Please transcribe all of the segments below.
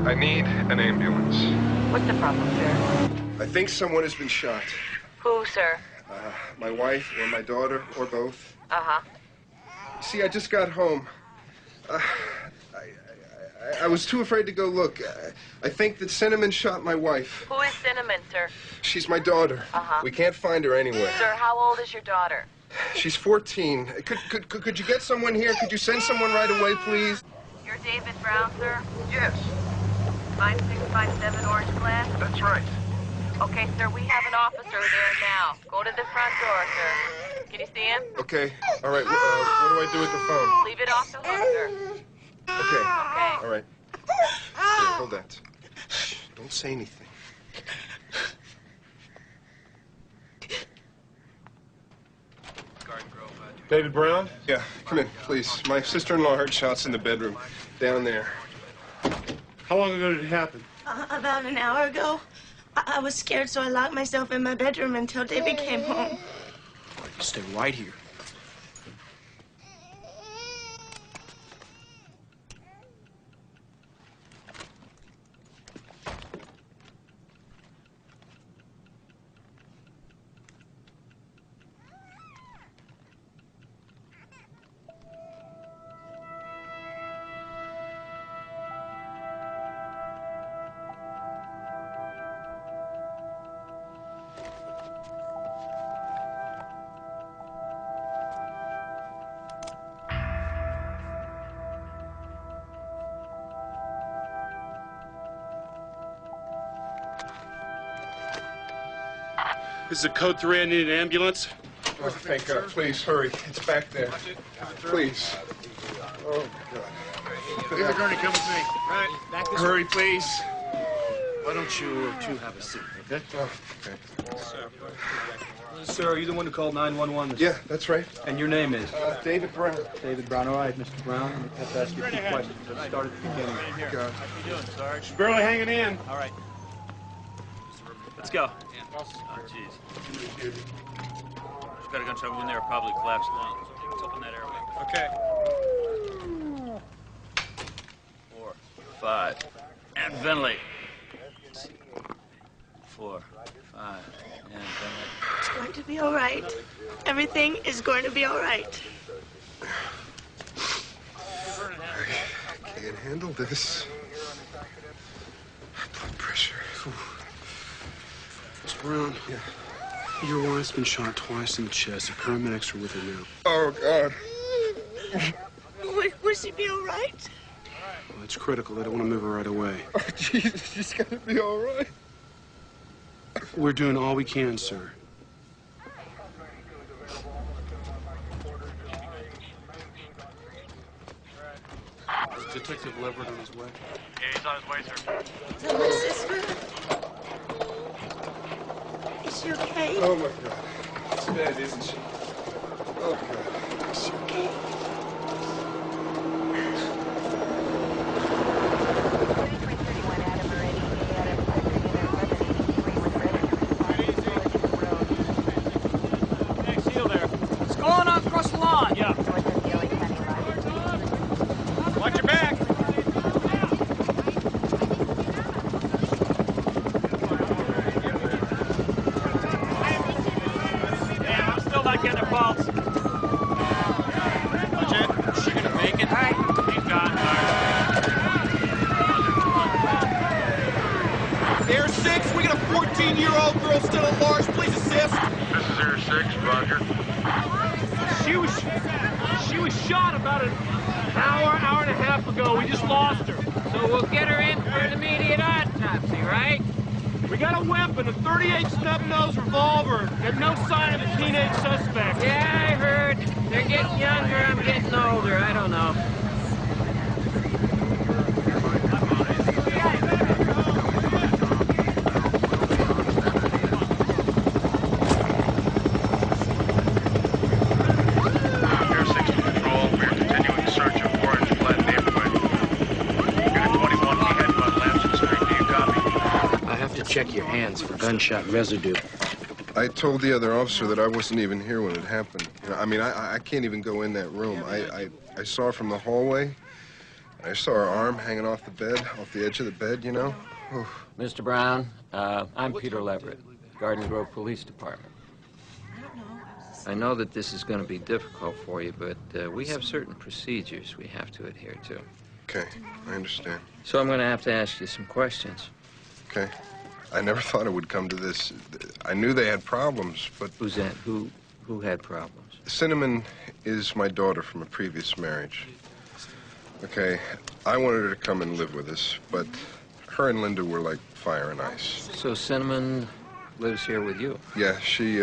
I need an ambulance. What's the problem, sir? I think someone has been shot. Who, sir? My wife or my daughter or both. Uh-huh. See, I just got home. I was too afraid to go look. I think that Cinnamon shot my wife. Who is Cinnamon, sir? She's my daughter. Uh-huh. We can't find her anywhere. Sir, how old is your daughter? She's 14. Could you get someone here? Could you send someone right away, please? You're David Brown, sir? Yes. 5657 Orange Glass? That's right. Okay, sir, we have an officer there now. Go to the front door, sir. Can you see him? Okay. All right. What do I do with the phone? Leave it off the hook, sir. Okay. Okay. All right. Here, hold that. Shh, don't say anything. David Brown? Yeah, come in, please. My sister-in-law heard shots in the bedroom down there. How long ago did it happen? About an hour ago. I was scared, so I locked myself in my bedroom until David came home. You stay right here. This is a code 3. I need an ambulance. Oh, thank God. Please, hurry. It's back there. Please. Oh, God. You're going to come with me. Right. Back this Hurry, please. Why don't you two have a seat, okay? Oh, okay. Sir, are you the one who called 911? Yeah, that's right. And your name is? David Brown. David Brown. All right, Mr. Brown. I have to ask you a few questions. Let's start at the beginning. God. How you doing, Sarge? Just barely hanging in. All right. Let's go. Oh, jeez. Just got a gunshot wound there, probably collapsed lungs. Let's open that airway. Okay. 4, 5, and ventilate. 4, 5, and ventilate. It's going to be all right. Everything is going to be all right. I can't handle this. Blood pressure. Mr. Brown. Yeah. Your wife's been shot twice in the chest. The paramedics are with her now. Oh, God. Will she be all right? Well, it's critical. They don't want to move her right away. Oh, Jesus, she's gonna be all right. We're doing all we can, sir. Is Detective Leverett on his way? Yeah, he's on his way, sir. Is that my sister? Is she okay? Oh, my God. It's bad, isn't she? Oh, God. Is she okay? What's going on across the lawn? Yeah. Watch your back. Damn, I'm still not getting a pulse. Watch it. Is she gonna make it? All right. He's gone. Air 6, we got a 14-year-old girl still at large. Please assist. This is Air 6, Roger. She was shot about an hour and a half ago. We just lost her. So we'll get her in for an immediate autopsy, right? We got a weapon, a .38 snub-nose revolver. Got no sign of a teenage suspect. Yeah, I heard. They're getting younger, I'm getting older. I don't know. Air 6 to patrol. We're continuing the search of Orange Flat neighborhood. Unit 21, we head on Lamson Street. Do you copy? I have to check your hands for gunshot residue. I told the other officer that I wasn't even here when it happened. You know, I mean, I can't even go in that room. I saw her from the hallway, I saw her arm hanging off the bed, off the edge of the bed, you know? Oof. Mr. Brown, I'm Peter Leverett, Garden Grove Police Department. I know that this is going to be difficult for you, but we have certain procedures we have to adhere to. Okay, I understand. So I'm going to have to ask you some questions. Okay. I never thought it would come to this. I knew they had problems, but... Who's that? Who had problems? Cinnamon is my daughter from a previous marriage. Okay, I wanted her to come and live with us, but her and Linda were like fire and ice. So Cinnamon lives here with you? Yeah, she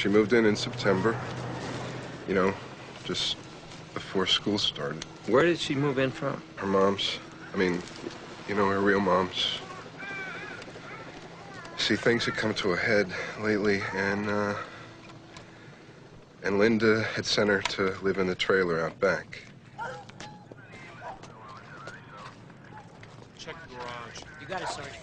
moved in September. You know, just before school started. Where did she move in from? Her mom's. I mean, you know, her real mom's. See, things had come to a head lately, and Linda had sent her to live in the trailer out back. Check the garage. You got it, Sergeant.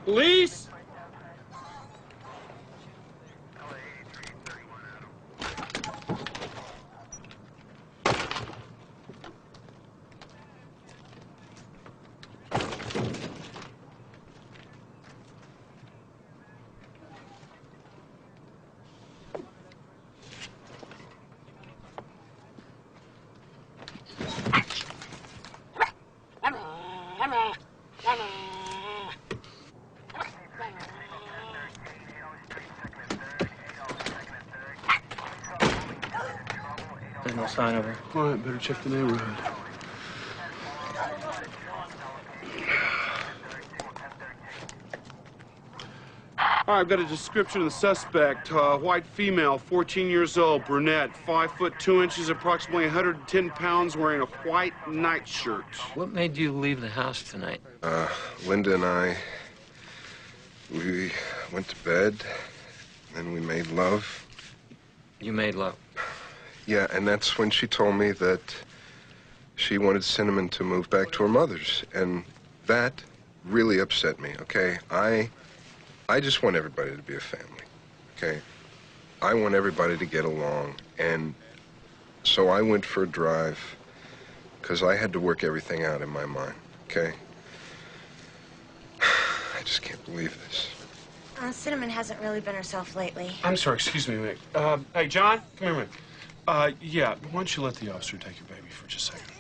Police! There's no sign of her. All right, better check the neighborhood. All right, I've got a description of the suspect. White female, 14 years old, brunette, 5 foot 2 inches, approximately 110 pounds, wearing a white nightshirt. What made you leave the house tonight? Linda and I, we went to bed, and we made love. You made love? Yeah, and that's when she told me that she wanted Cinnamon to move back to her mother's, and that really upset me, okay? I just want everybody to be a family, okay? I want everybody to get along, and so I went for a drive because I had to work everything out in my mind, okay? I just can't believe this. Cinnamon hasn't really been herself lately. I'm sorry, excuse me, Mick. Hey, John, come here, Mick. Yeah, why don't you let the officer take your baby for just a second?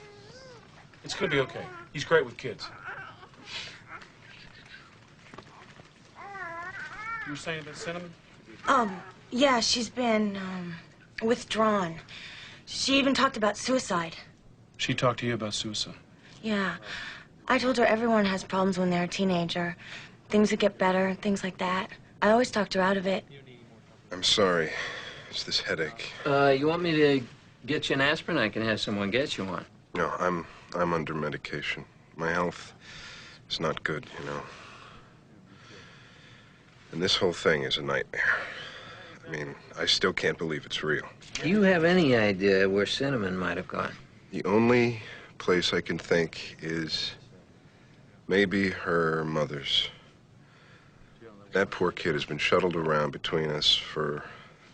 It's gonna be okay. He's great with kids. You were saying about Cinnamon? Yeah, she's been, withdrawn. She even talked about suicide. She talked to you about suicide? Yeah. I told her everyone has problems when they're a teenager. Things that get better, things like that. I always talked her out of it. I'm sorry. It's this headache. You want me to get you an aspirin? I can have someone get you one. No, I'm under medication. My health is not good, you know. And this whole thing is a nightmare. I mean, I still can't believe it's real. Do you have any idea where Cinnamon might have gone? The only place I can think is maybe her mother's. That poor kid has been shuttled around between us for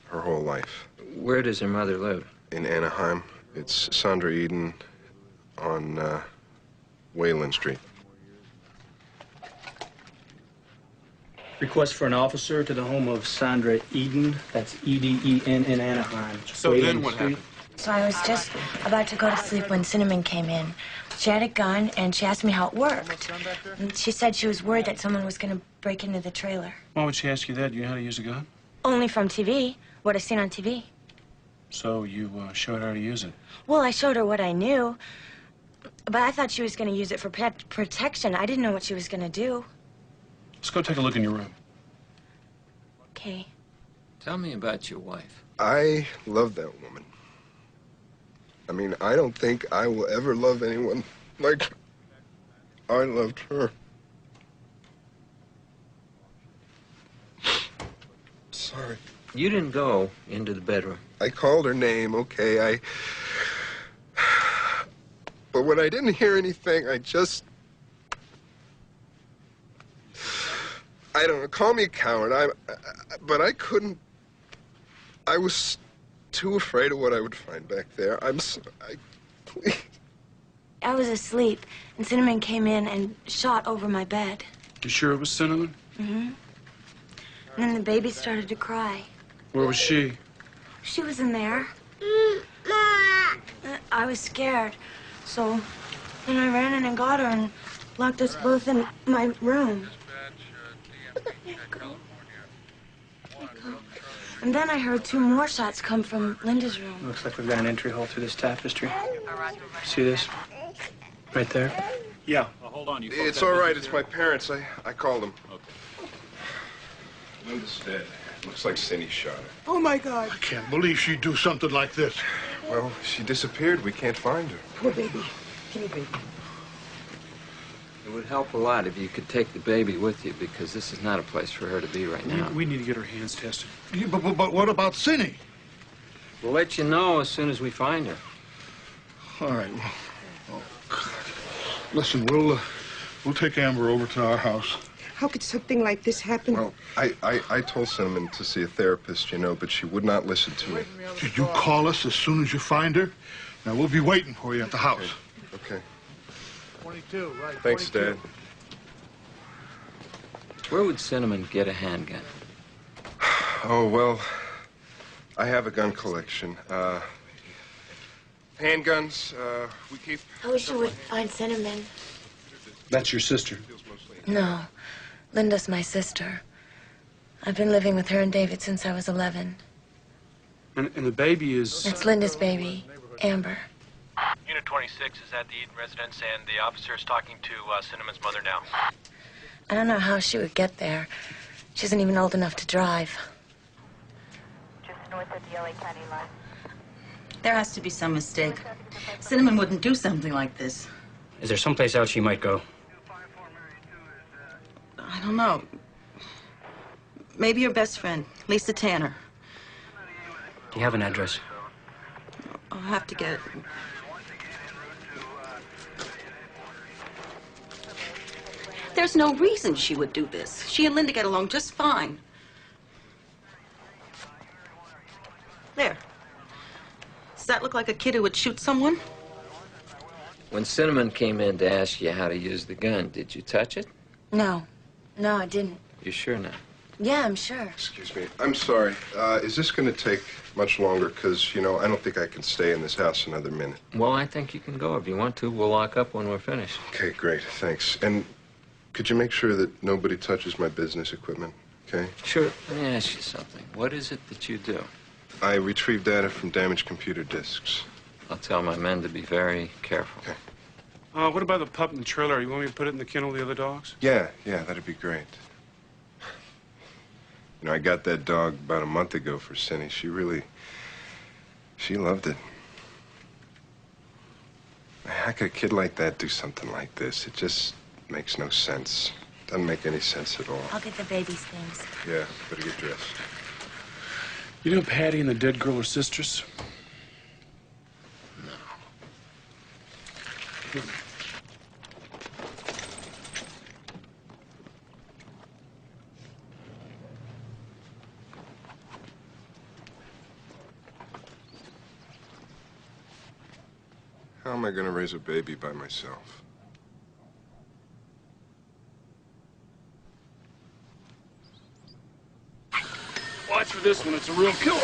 her whole life. Where does her mother live? In Anaheim. It's Sandra Eden on Wayland Street. Request for an officer to the home of Sandra Eden. That's E-D-E-N in Anaheim. So then what happened? So I was just about to go to sleep when Cinnamon came in. She had a gun, and she asked me how it worked. And she said she was worried that someone was going to break into the trailer. Why would she ask you that? Do you know how to use a gun? Only from TV, what I've seen on TV. So you showed her how to use it? Well, I showed her what I knew, but I thought she was going to use it for protection. I didn't know what she was going to do. Let's go take a look in your room. Okay. Tell me about your wife. I love that woman. I mean, I don't think I will ever love anyone like I loved her. Sorry. You didn't go into the bedroom. I called her name, okay, But when I didn't hear anything, I don't know, call me a coward, but I couldn't... I was too afraid of what I would find back there. Please. I was asleep, and Cinnamon came in and shot over my bed. You sure it was Cinnamon? Mm-hmm. And then the baby started to cry. Where was she? She was in there. I was scared, so then I ran in and got her and locked us both in my room. And then I heard 2 more shots come from Linda's room. Looks like we've got an entry hole through this tapestry. See this? Right there? Yeah. Well, hold on, you folks. It's all right. It's my parents. I called them. Okay. Linda's dead. Looks like Cindy shot her. Oh, my God. I can't believe she'd do something like this. Well, she disappeared. We can't find her. Poor baby. Give me baby. It would help a lot if you could take the baby with you, because this is not a place for her to be right now. We need to get her hands tested. Yeah, but what about Cindy? We'll let you know as soon as we find her. All right. Oh, God. Listen, we'll take Amber over to our house. How could something like this happen? Well, I told Cinnamon to see a therapist, you know, but she would not listen to me. Did you call us as soon as you find her? Now, we'll be waiting for you at the house. Okay. 22, right. Thanks, 22. Dad. Where would Cinnamon get a handgun? Oh, well, I have a gun collection. Handguns, we keep... I wish you would find Cinnamon. That's your sister? No, Linda's my sister. I've been living with her and David since I was 11. And the baby is... It's Linda's baby, Amber. Unit 26 is at the Eden residence, and the officer is talking to Cinnamon's mother now. I don't know how she would get there. She isn't even old enough to drive. Just north of the LA County line. There has to be some mistake. Cinnamon wouldn't do something like this. Is there someplace else she might go? I don't know. Maybe your best friend, Lisa Tanner. Do you have an address? I'll have to get it. There's no reason she would do this. She and Linda get along just fine. There. Does that look like a kid who would shoot someone? When Cinnamon came in to ask you how to use the gun, did you touch it? No. No, I didn't. You sure now? Yeah, I'm sure. Excuse me. I'm sorry. Is this going to take much longer? Because, you know, I don't think I can stay in this house another minute. Well, I think you can go if you want to. We'll lock up when we're finished. Okay, great. Thanks. And could you make sure that nobody touches my business equipment, okay? Sure. Let me ask you something. What is it that you do? I retrieve data from damaged computer disks. I'll tell my men to be very careful. Okay. What about the pup in the trailer? You want me to put it in the kennel with the other dogs? Yeah, that'd be great. You know, I got that dog about a month ago for Cindy. She loved it. How could a kid like that do something like this? It just makes no sense. Doesn't make any sense at all. I'll get the baby's things. Yeah, better get dressed. You know Patty and the dead girl are sisters? No. How am I going to raise a baby by myself? Watch for this one. It's a real killer.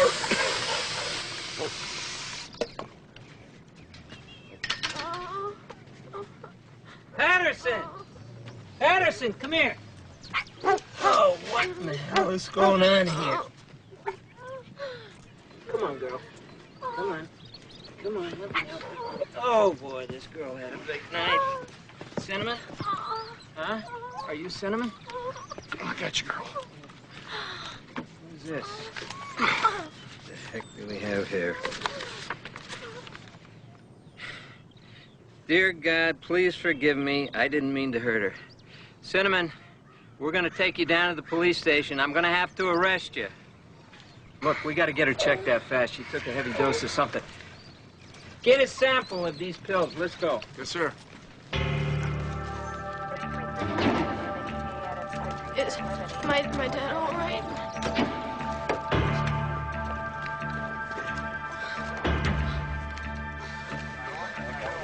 Patterson! Patterson, come here. Oh, what in the hell is going on here? Come on, girl. Come on. Come on, let me help you. Oh, boy, this girl had a big night. Cinnamon? Huh? Are you Cinnamon? I got you, girl. What is this? What the heck do we have here? Dear God, please forgive me. I didn't mean to hurt her. Cinnamon, we're going to take you down to the police station. I'm going to have to arrest you. Look, we gotta get her checked out fast. She took a heavy dose of something. Get a sample of these pills. Let's go. Yes, sir. Is my dad all right?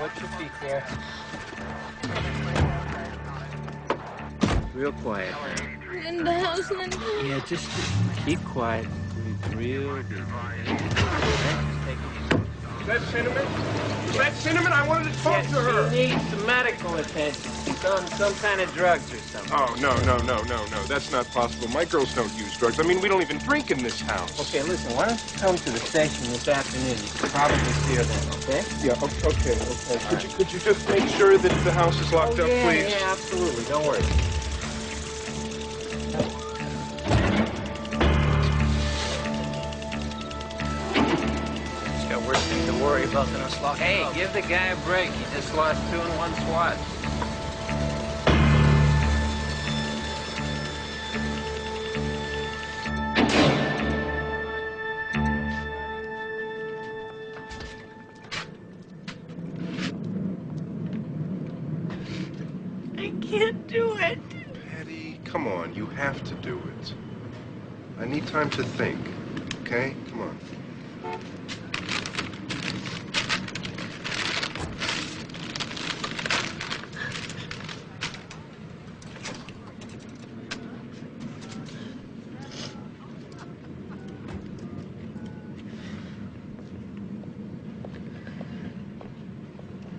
Watch your feet there. Real quiet. Linda, how's Linda? Yeah, just keep quiet. Breathe real deep. Is that Cinnamon? Is that Cinnamon? I wanted to talk to her. She needs some medical attention. She's on some kind of drugs or something. Oh, no. That's not possible. My girls don't use drugs. I mean, we don't even drink in this house. Okay, listen, why don't you come to the station this afternoon? You can probably see her then, okay? Yeah, okay. Could you just make sure that the house is locked up, please? Yeah, absolutely. Don't worry. Worse thing to worry about than us locking Hey, up. give the guy a break. He just lost 2 in one swat. I can't do it. Patty, come on. You have to do it. I need time to think, okay? Come on.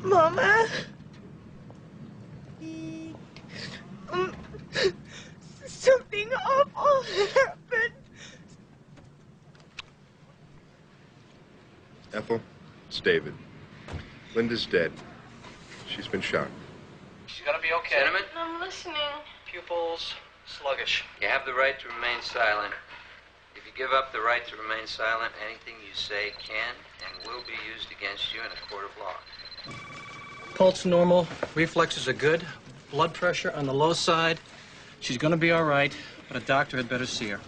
Mama? Something awful happened. Ethel, it's David. Linda's dead. She's been shot. She's gonna be okay. Cinnamon? I'm listening. Pupils sluggish. You have the right to remain silent. If you give up the right to remain silent, anything you say can and will be used against you in a court of law. Pulse normal, reflexes are good, blood pressure on the low side. She's gonna be all right, but a doctor had better see her.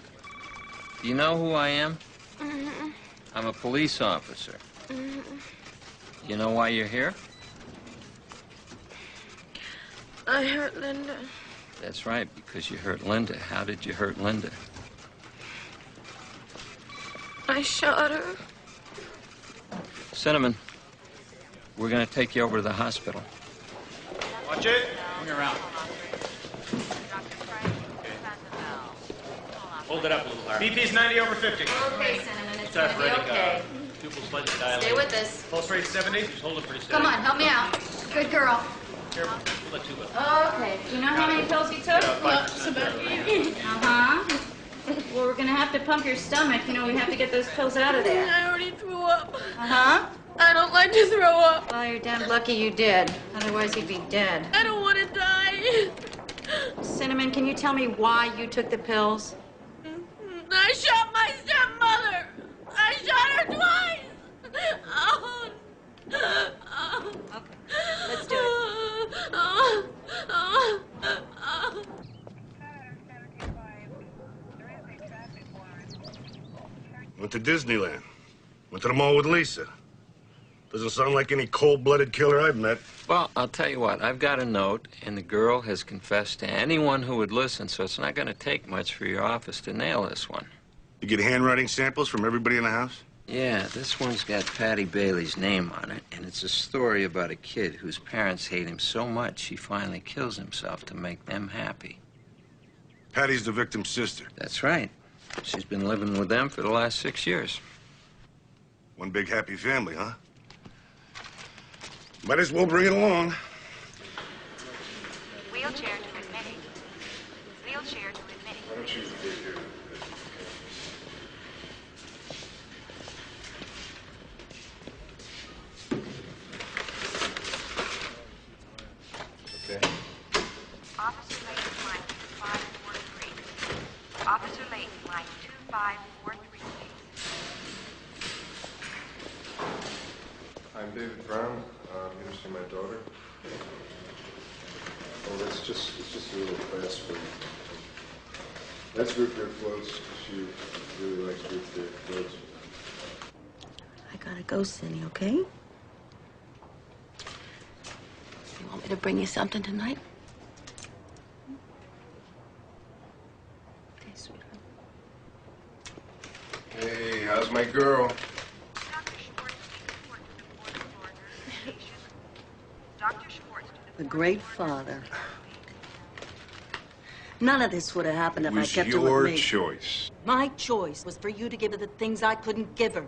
Do you know who I am? Mm-hmm. I'm a police officer. Mm-hmm. You know why you're here? I hurt Linda. That's right, because you hurt Linda. How did you hurt Linda? I shot her. Cinnamon, we're going to take you over to the hospital. Watch it. Bring her around. Hold it up a little, Larry. BP's 90 over 50. Okay, Cinnamon, it's Start gonna be okay. Pupils slightly dilated. Stay with us. Pulse rate 70. Just hold it pretty steady. Come on, help me out. Good girl. Careful. We'll let you go. Okay. Do you know how many pills you took? Uh-huh. Well, we're gonna have to pump your stomach. You know, we have to get those pills out of there. I already threw up. Uh-huh. I don't like to throw up. Well, you're damn lucky you did. Otherwise, you'd be dead. I don't want to die. Cinnamon, can you tell me why you took the pills? I shot my stepmother. I shot her twice. Oh. Okay. Let's do it. Went to Disneyland. Went to the mall with Lisa. Doesn't sound like any cold-blooded killer I've met. Well, I'll tell you what. I've got a note, and the girl has confessed to anyone who would listen, so it's not going to take much for your office to nail this one. You get handwriting samples from everybody in the house? Yeah, this one's got Patty Bailey's name on it, and it's a story about a kid whose parents hate him so much he finally kills himself to make them happy. Patty's the victim's sister. That's right. She's been living with them for the last 6 years. One big happy family, huh? Might as well bring it along. Wheelchair to admitting. Wheelchair to admitting. Why don't you get here? Okay. Officer Layton, line 2543. Officer Layton, line 2543, please. I'm David Brown. I'm here to see my daughter. Oh, it's just a little fast for you. That's root beer floats. She really likes root beer floats. I gotta go, Cindy, okay? You want me to bring you something tonight? Okay, sweetheart. Hey, how's my girl? The great father. None of this would have happened if I kept her with Your me. choice. My choice was for you to give her the things I couldn't give her.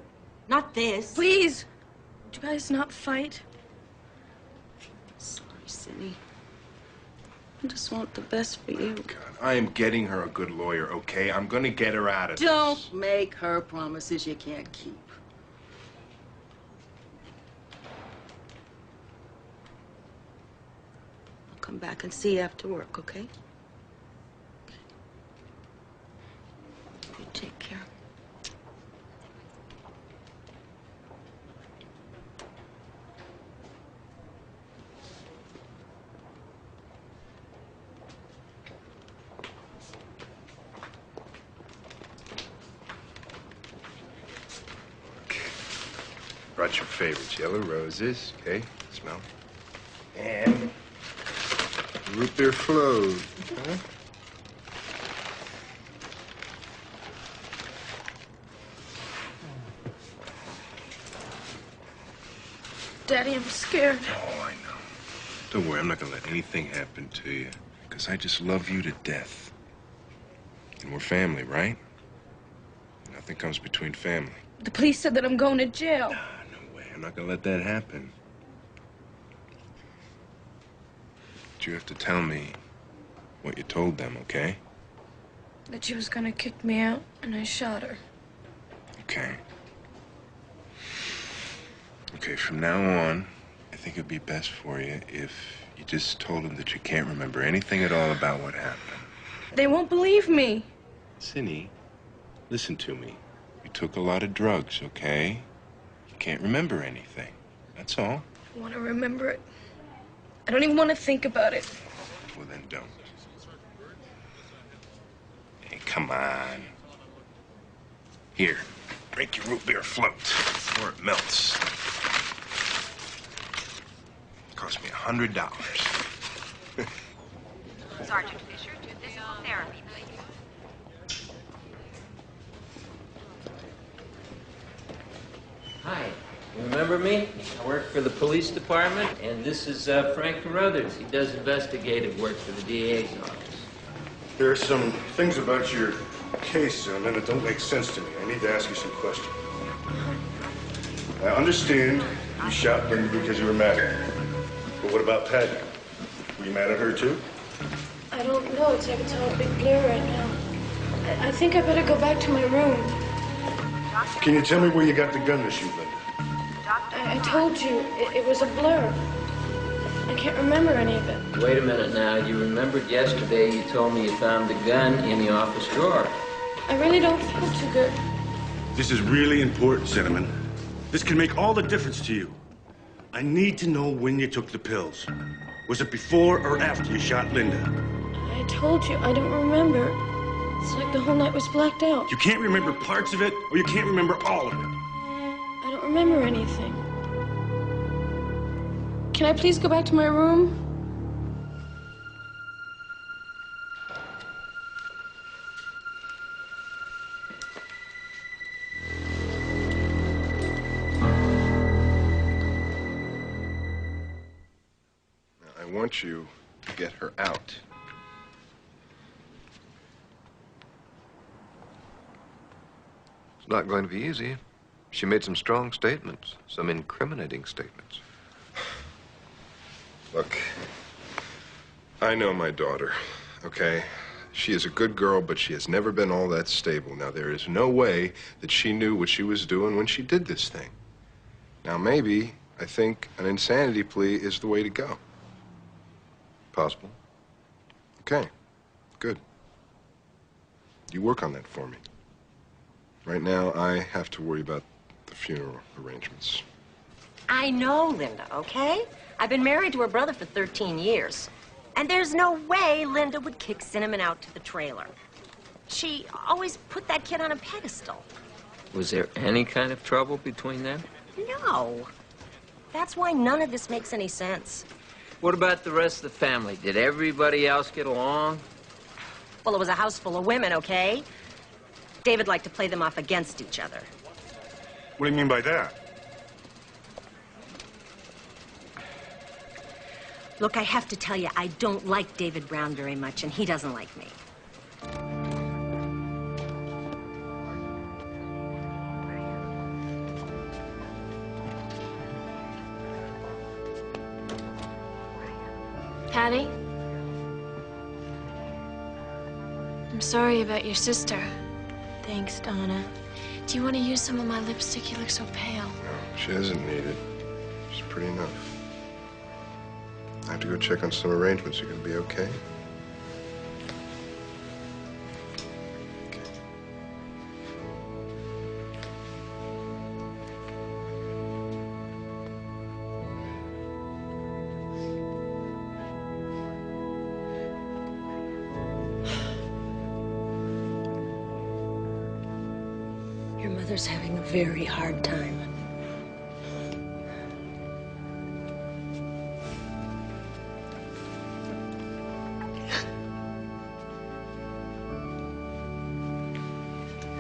Not this. Please. Would you guys not fight? Sorry, Cindy. I just want the best for you. God, I am getting her a good lawyer, okay? I'm gonna get her out of this. Don't make her promises you can't keep. I'll come back and see you after work, okay? You take care. Brought your favorites, yellow roses, okay? Smell. And root beer float. Huh? Daddy, I'm scared. Oh, I know. Don't worry, I'm not gonna let anything happen to you. Because I just love you to death. And we're family, right? Nothing comes between family. The police said that I'm going to jail. No way, I'm not gonna let that happen. But you have to tell me what you told them, okay? That she was gonna kick me out, and I shot her. Okay. Okay, from now on, I think it'd be best for you if you just told them that you can't remember anything at all about what happened. They won't believe me. Cindy, listen to me. You took a lot of drugs, okay? You can't remember anything. That's all. I want to remember it. I don't even want to think about it. Well, then don't. Hey, come on. Here, drink your root beer float before it melts. It cost me $100. Sergeant Fisher to physical therapy, please. Hi, you remember me? I work for the police department, and this is Frank Carruthers. He does investigative work for the DA's office. There are some things about your case, man, that don't make sense to me. I need to ask you some questions. I understand you shot Linda because you were mad at her. But what about Patty? Were you mad at her, too? I don't know. It's like it's all a big blur right now. I think I better go back to my room. Can you tell me where you got the gun to shoot Linda? I told you, it was a blur. I can't remember any of it. Wait a minute now. You remembered yesterday you told me you found the gun in the office drawer. I really don't feel too good. This is really important, Cinnamon. This can make all the difference to you. I need to know when you took the pills. Was it before or after you shot Linda? I told you, I don't remember. It's like the whole night was blacked out. You can't remember parts of it, or you can't remember all of it. I don't remember anything. Can I please go back to my room? I want you to get her out. It's not going to be easy. She made some strong statements, some incriminating statements. Look, I know my daughter, okay? She is a good girl, but she has never been all that stable. Now, there is no way that she knew what she was doing when she did this thing. Now, maybe, I think an insanity plea is the way to go. Possible. Okay, good. You work on that for me. Right now, I have to worry about the funeral arrangements. I know Linda, okay? I've been married to her brother for 13 years. And there's no way Linda would kick Cinnamon out to the trailer. She always put that kid on a pedestal. Was there any kind of trouble between them? No. That's why none of this makes any sense. What about the rest of the family? Did everybody else get along? Well, it was a house full of women, okay? David liked to play them off against each other. What do you mean by that? Look, I have to tell you, I don't like David Brown very much, and he doesn't like me. Patty? I'm sorry about your sister. Thanks, Donna. Do you want to use some of my lipstick? You look so pale. No, she doesn't need it. She's pretty enough. I have to go check on some arrangements. You're gonna be okay? Your mother's having a very hard time.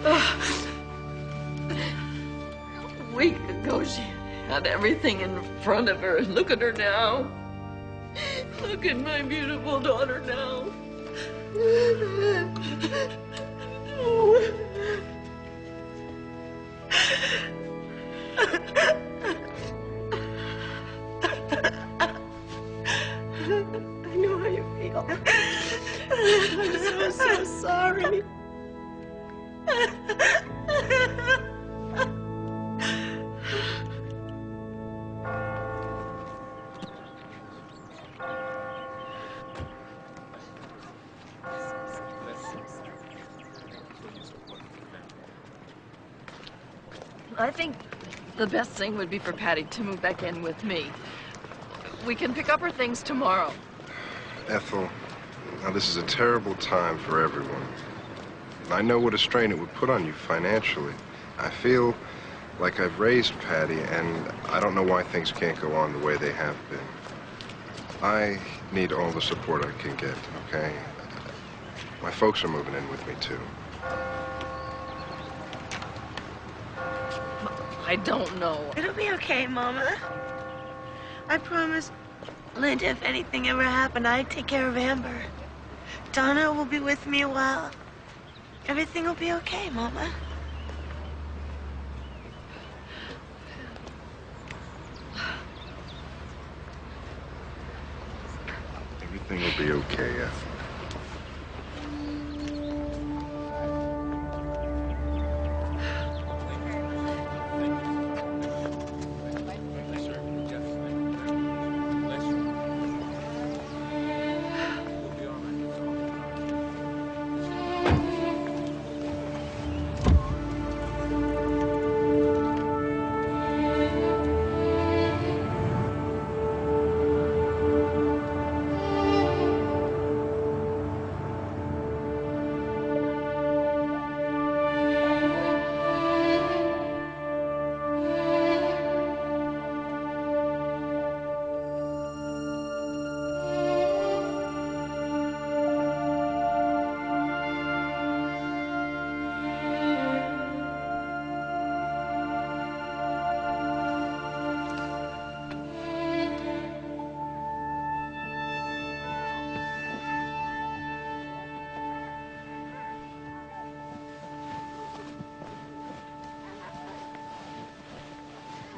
A week ago, she had everything in front of her. Look at her now. Look at my beautiful daughter now. I know how you feel. I'm so sorry. I think the best thing would be for Patty to move back in with me. We can pick up her things tomorrow. Ethel, now this is a terrible time for everyone. I know what a strain it would put on you financially. I feel like I've raised Patty, and I don't know why things can't go on the way they have been. I need all the support I can get, okay? My folks are moving in with me, too. I don't know. It'll be okay, Mama. I promise, Linda, if anything ever happened, I'd take care of Amber. Donna will be with me a while. Everything will be okay, Mama. Everything will be okay, Ethel.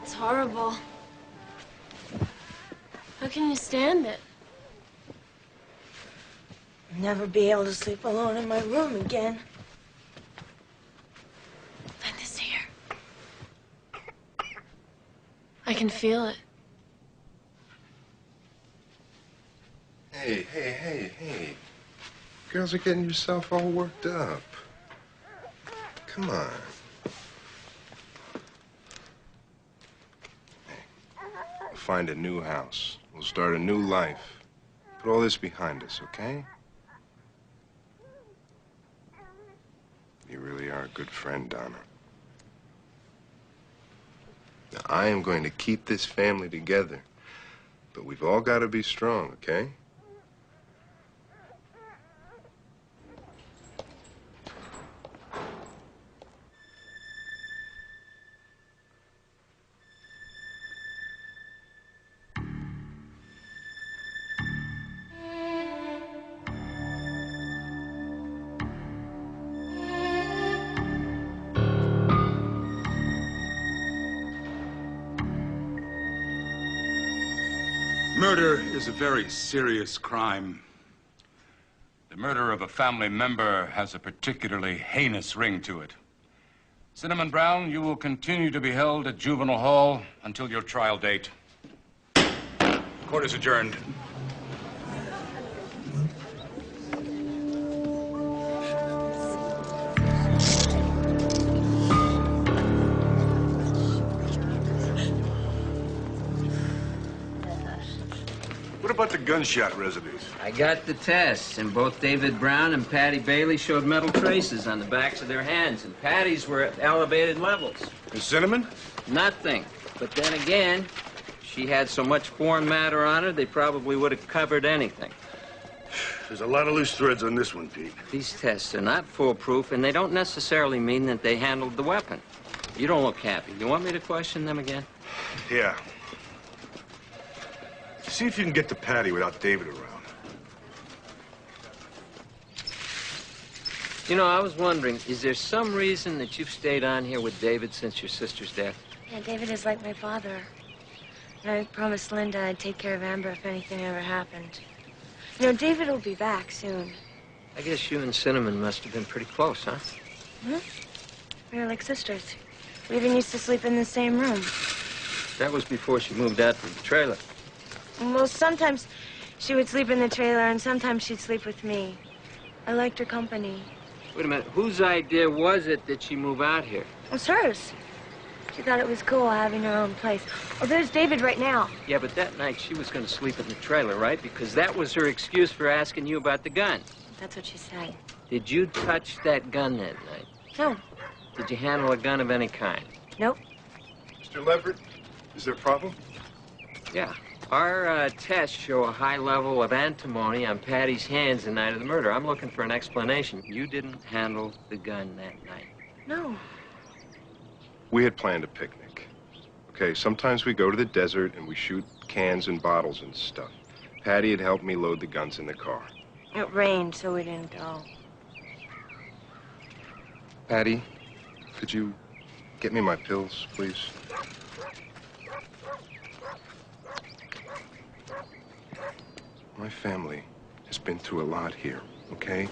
It's horrible. How can you stand it? Never be able to sleep alone in my room again. Linda's here. I can feel it. Hey. Girls are getting yourself all worked up. Come on. We'll find a new house. We'll start a new life. Put all this behind us, okay? are a good friend, Donna. Now, I am going to keep this family together, but we've all got to be strong, okay? Murder is a very serious crime. The murder of a family member has a particularly heinous ring to it. Cinnamon Brown, you will continue to be held at Juvenile Hall until your trial date. Court is adjourned. What about the gunshot residues? I got the tests, and both David Brown and Patty Bailey showed metal traces on the backs of their hands, and Patty's were at elevated levels. And Cinnamon? Nothing. But then again, she had so much foreign matter on her, they probably would have covered anything. There's a lot of loose threads on this one, Pete. These tests are not foolproof, and they don't necessarily mean that they handled the weapon. You don't look happy. You want me to question them again? Yeah. See if you can get to Patty without David around. You know, I was wondering, is there some reason that you've stayed on here with David since your sister's death? Yeah, David is like my father. And I promised Linda I'd take care of Amber if anything ever happened. You know, David will be back soon. I guess you and Cinnamon must have been pretty close, huh? Hmm? We were like sisters. We even used to sleep in the same room. That was before she moved out to the trailer. Well, sometimes she would sleep in the trailer, and sometimes she'd sleep with me. I liked her company. Wait a minute, whose idea was it that she move out here? It was hers. She thought it was cool having her own place. Oh, there's David right now. Yeah, but that night she was going to sleep in the trailer, right? Because that was her excuse for asking you about the gun. That's what she said. Did you touch that gun that night? No. Did you handle a gun of any kind? Nope. Mr. Leverett, is there a problem? Yeah. Our tests show a high level of antimony on Patty's hands the night of the murder. I'm looking for an explanation. You didn't handle the gun that night. No. We had planned a picnic. Okay, sometimes we go to the desert and we shoot cans and bottles and stuff. Patty had helped me load the guns in the car. It rained, so we didn't go. Patty, could you get me my pills, please? My family has been through a lot here, okay?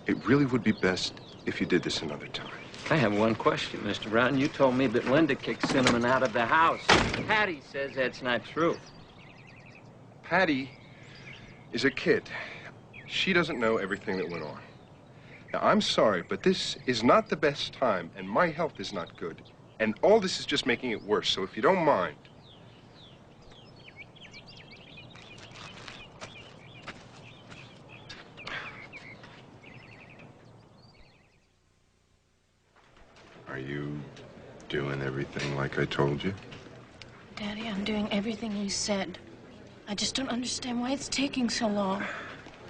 It really would be best if you did this another time. I have one question, Mr. Brown. You told me that Linda kicked Cinnamon out of the house. Patty says that's not true. Patty is a kid. She doesn't know everything that went on. Now, I'm sorry, but this is not the best time, and my health is not good. And all this is just making it worse, so if you don't mind. Are you doing everything like I told you? Daddy, I'm doing everything you said. I just don't understand why it's taking so long.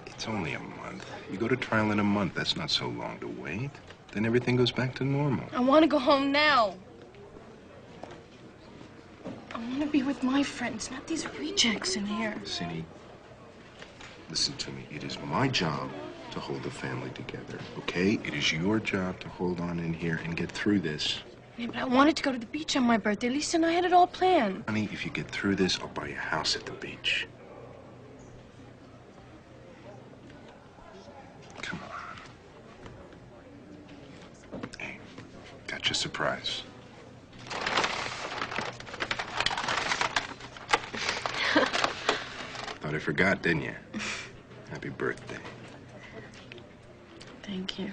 It's only a month. You go to trial in a month. That's not so long to wait. Then everything goes back to normal. I want to go home now. I want to be with my friends, not these rejects in here. Cindy, listen to me. It is my job to hold the family together, okay? It is your job to hold on in here and get through this. Yeah, but I wanted to go to the beach on my birthday. Lisa and I had it all planned. Honey, if you get through this, I'll buy you a house at the beach. Come on. Hey, got you a surprise. Thought I forgot, didn't you? Happy birthday. Thank you.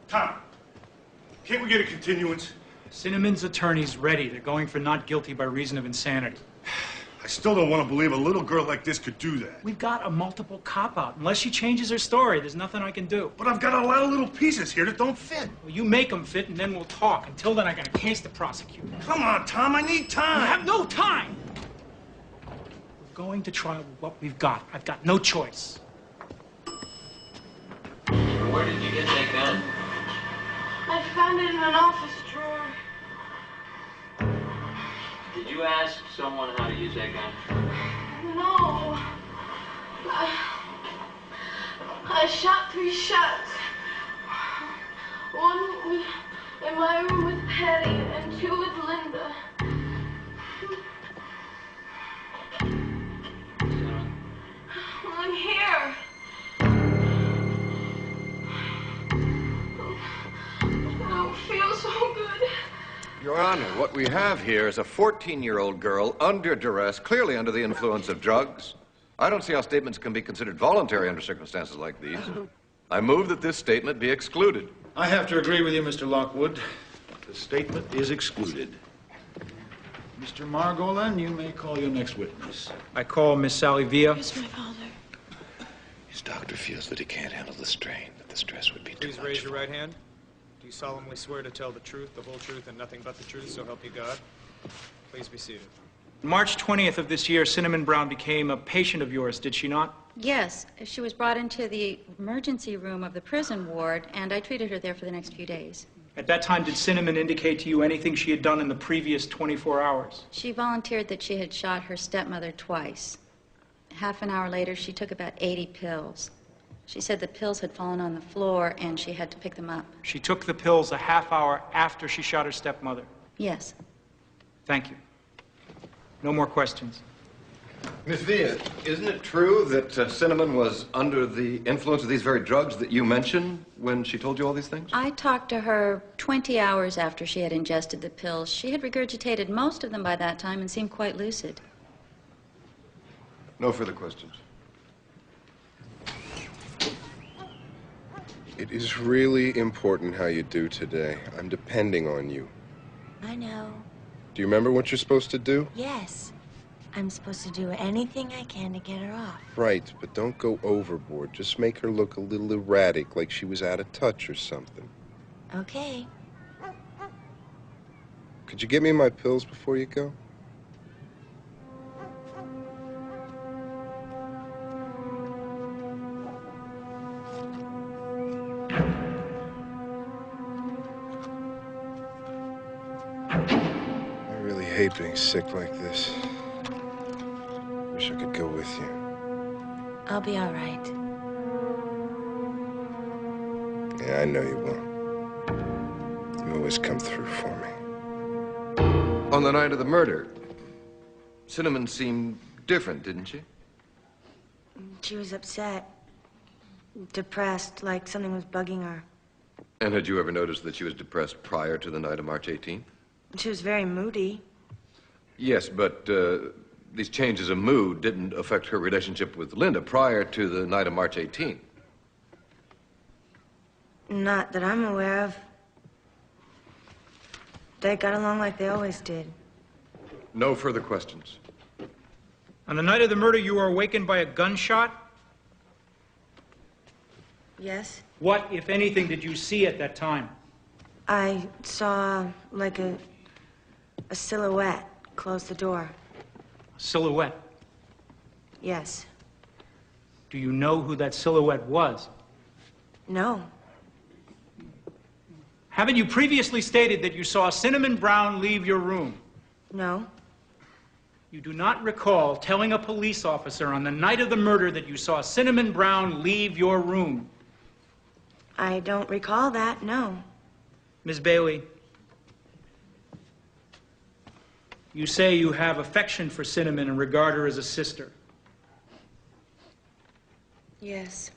Tom, can't we get a continuance? Cinnamon's attorney's ready. They're going for not guilty by reason of insanity. I still don't want to believe a little girl like this could do that. We've got a multiple cop-out. Unless she changes her story, there's nothing I can do. But I've got a lot of little pieces here that don't fit. Well, you make them fit, and then we'll talk. Until then, I got a case to prosecute. Come on, Tom, I need time. I have no time. We're going to trial with what we've got. I've got no choice. Where did you get that gun? I found it in an office drawer. Did you ask someone how to use that gun? No. I shot 3 shots. One in my room with Patty and 2 with Linda. I'm here. I don't feel so good. Your Honor, what we have here is a 14-year-old girl under duress, clearly under the influence of drugs. I don't see how statements can be considered voluntary under circumstances like these. I move that this statement be excluded. I have to agree with you, Mr. Lockwood. The statement is excluded. Mr. Margolin, you may call your next witness. I call Miss Sally Villa. Where's my father? His doctor feels that he can't handle the strain, that the stress would be too much. Please raise your right hand. Do you solemnly swear to tell the truth, the whole truth, and nothing but the truth, so help you God? Please be seated. March 20th of this year, Cinnamon Brown became a patient of yours, did she not? Yes, she was brought into the emergency room of the prison ward, and I treated her there for the next few days. At that time, did Cinnamon indicate to you anything she had done in the previous 24 hours? She volunteered that she had shot her stepmother twice. Half an hour later, she took about 80 pills. She said the pills had fallen on the floor and she had to pick them up. She took the pills a half hour after she shot her stepmother. Yes. Thank you. No more questions. Miss Villa, isn't it true that Cinnamon was under the influence of these very drugs that you mentioned when she told you all these things? I talked to her 20 hours after she had ingested the pills. She had regurgitated most of them by that time and seemed quite lucid. No further questions. It is really important how you do today. I'm depending on you. I know. Do you remember what you're supposed to do? Yes. I'm supposed to do anything I can to get her off. Right, but don't go overboard. Just make her look a little erratic, like she was out of touch or something. Okay. Could you get me my pills before you go? I really hate being sick like this. Wish I could go with you. I'll be all right. Yeah, I know you will. You always come through for me. On the night of the murder, Cinnamon seemed different, didn't she? She was upset, depressed, like something was bugging her. And had you ever noticed that she was depressed prior to the night of March 18th? She was very moody. Yes, but these changes of mood didn't affect her relationship with Linda prior to the night of March 18th. Not that I'm aware of. They got along like they always did. No further questions. On the night of the murder, you were awakened by a gunshot? Yes? What, if anything, did you see at that time? I saw, like, a silhouette close the door. Silhouette? Yes. Do you know who that silhouette was? No. Haven't you previously stated that you saw Cinnamon Brown leave your room? No. You do not recall telling a police officer on the night of the murder that you saw Cinnamon Brown leave your room? I don't recall that, no. Miss Bailey, you say you have affection for Cinnamon and regard her as a sister. Yes.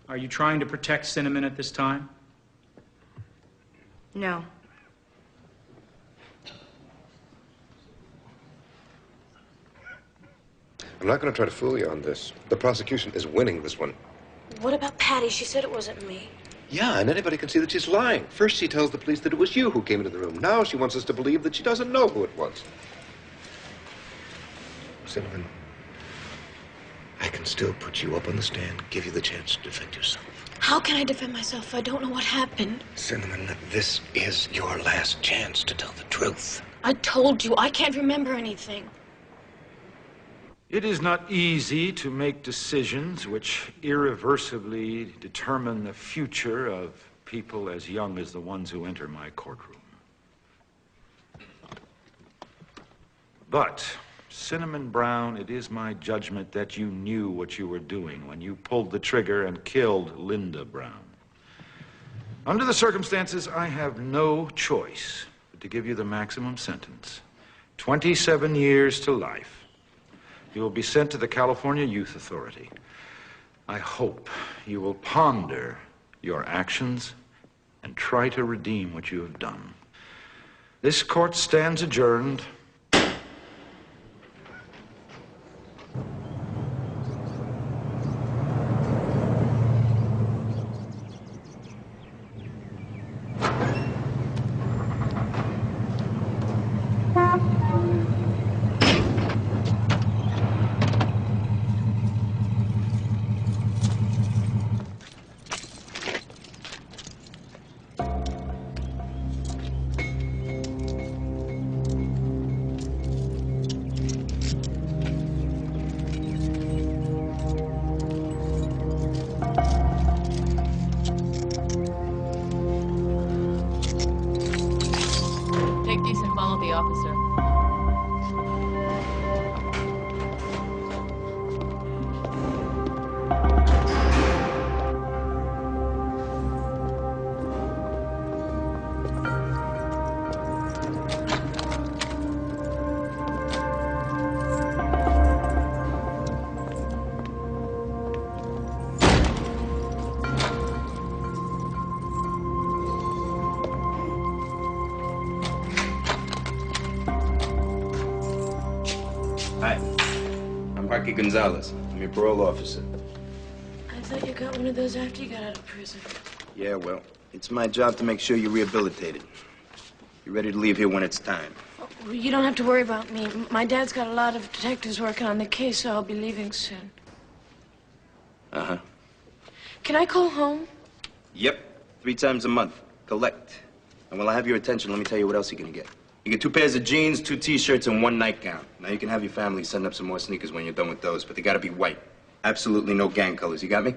Are you trying to protect Cinnamon at this time? No. I'm not going to try to fool you on this. The prosecution is winning this one. What about Patty? She said it wasn't me. Yeah, and anybody can see that she's lying. First, she tells the police that it was you who came into the room. Now she wants us to believe that she doesn't know who it was. Cinnamon, I can still put you up on the stand, give you the chance to defend yourself. How can I defend myself if I don't know what happened? Cinnamon, this is your last chance to tell the truth. I told you, I can't remember anything. It is not easy to make decisions which irreversibly determine the future of people as young as the ones who enter my courtroom. But, Cinnamon Brown, it is my judgment that you knew what you were doing when you pulled the trigger and killed Linda Brown. Under the circumstances, I have no choice but to give you the maximum sentence. 27 years to life. You will be sent to the California Youth Authority. I hope you will ponder your actions and try to redeem what you have done. This court stands adjourned. Gonzalez. I'm your parole officer. I thought you got one of those after you got out of prison. Yeah, well, it's my job to make sure you're rehabilitated. You're ready to leave here when it's time. Oh, you don't have to worry about me. My dad's got a lot of detectives working on the case, so I'll be leaving soon. Uh-huh. Can I call home? Yep. 3 times a month. Collect. And while I have your attention, let me tell you what else you're gonna get. You get 2 pairs of jeans, 2 T-shirts, and 1 nightgown. Now, you can have your family send up some more sneakers when you're done with those, but they gotta be white. Absolutely no gang colors. You got me?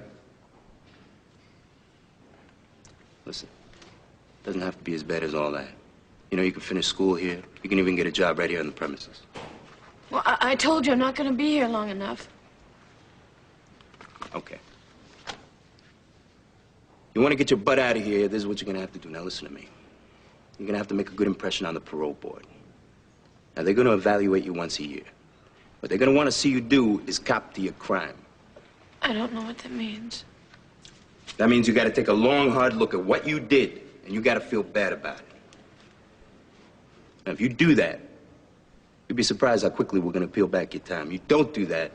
Listen, it doesn't have to be as bad as all that. You know, you can finish school here. You can even get a job right here on the premises. Well, I told you I'm not going to be here long enough. Okay. You want to get your butt out of here, this is what you're going to have to do. Now, listen to me. You're going to have to make a good impression on the parole board. Now, they're going to evaluate you once a year. What they're going to want to see you do is cop to your crime. I don't know what that means. That means you got to take a long, hard look at what you did, and you got to feel bad about it. Now, if you do that, you'd be surprised how quickly we're going to peel back your time. You don't do that,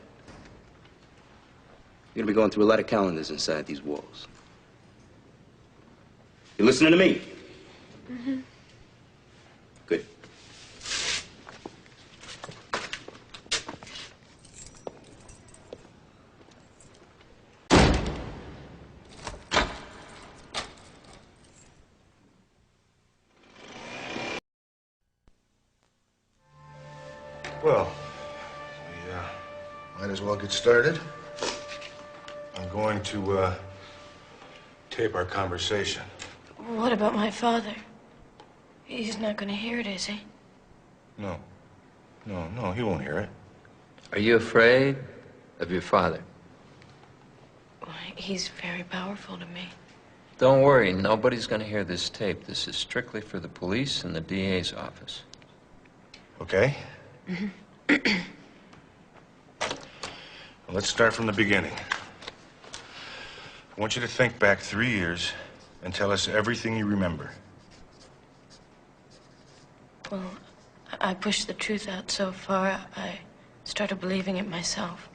you're going to be going through a lot of calendars inside these walls. You listening to me? Mm-hmm. Good. Well, we might as well get started. I'm going to tape our conversation. What about my father? He's not going to hear it, is he? No. No, he won't hear it. Are you afraid of your father? He's very powerful to me. Don't worry, nobody's going to hear this tape. This is strictly for the police and the DA's office. Okay? Well, let's start from the beginning. I want you to think back 3 years and tell us everything you remember. Well, I pushed the truth out so far, I started believing it myself.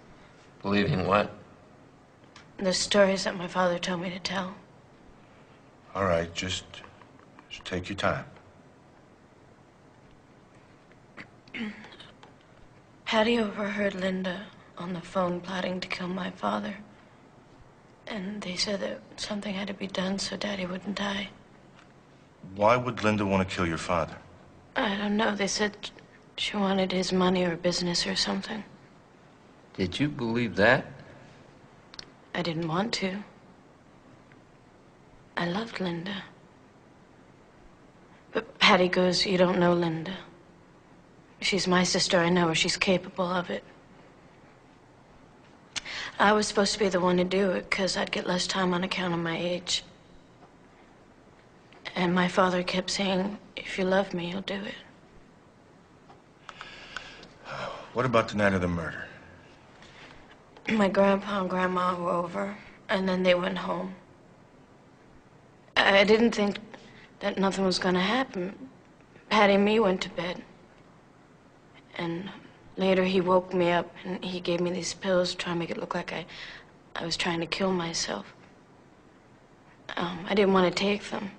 Believing what? The stories that my father told me to tell. All right, just take your time. Patty overheard Linda on the phone plotting to kill my father. And they said that something had to be done so Daddy wouldn't die. Why would Linda want to kill your father? I don't know. They said she wanted his money or business or something. Did you believe that? I didn't want to. I loved Linda. But Patty goes, "You don't know Linda. She's my sister. I know her. She's capable of it." I was supposed to be the one to do it because I'd get less time on account of my age. And my father kept saying, "If you love me, you'll do it." What about the night of the murder? My grandpa and grandma were over, and then they went home. I didn't think that nothing was going to happen. Patty and me went to bed. And later he woke me up and he gave me these pills to try and make it look like I was trying to kill myself. I didn't want to take them.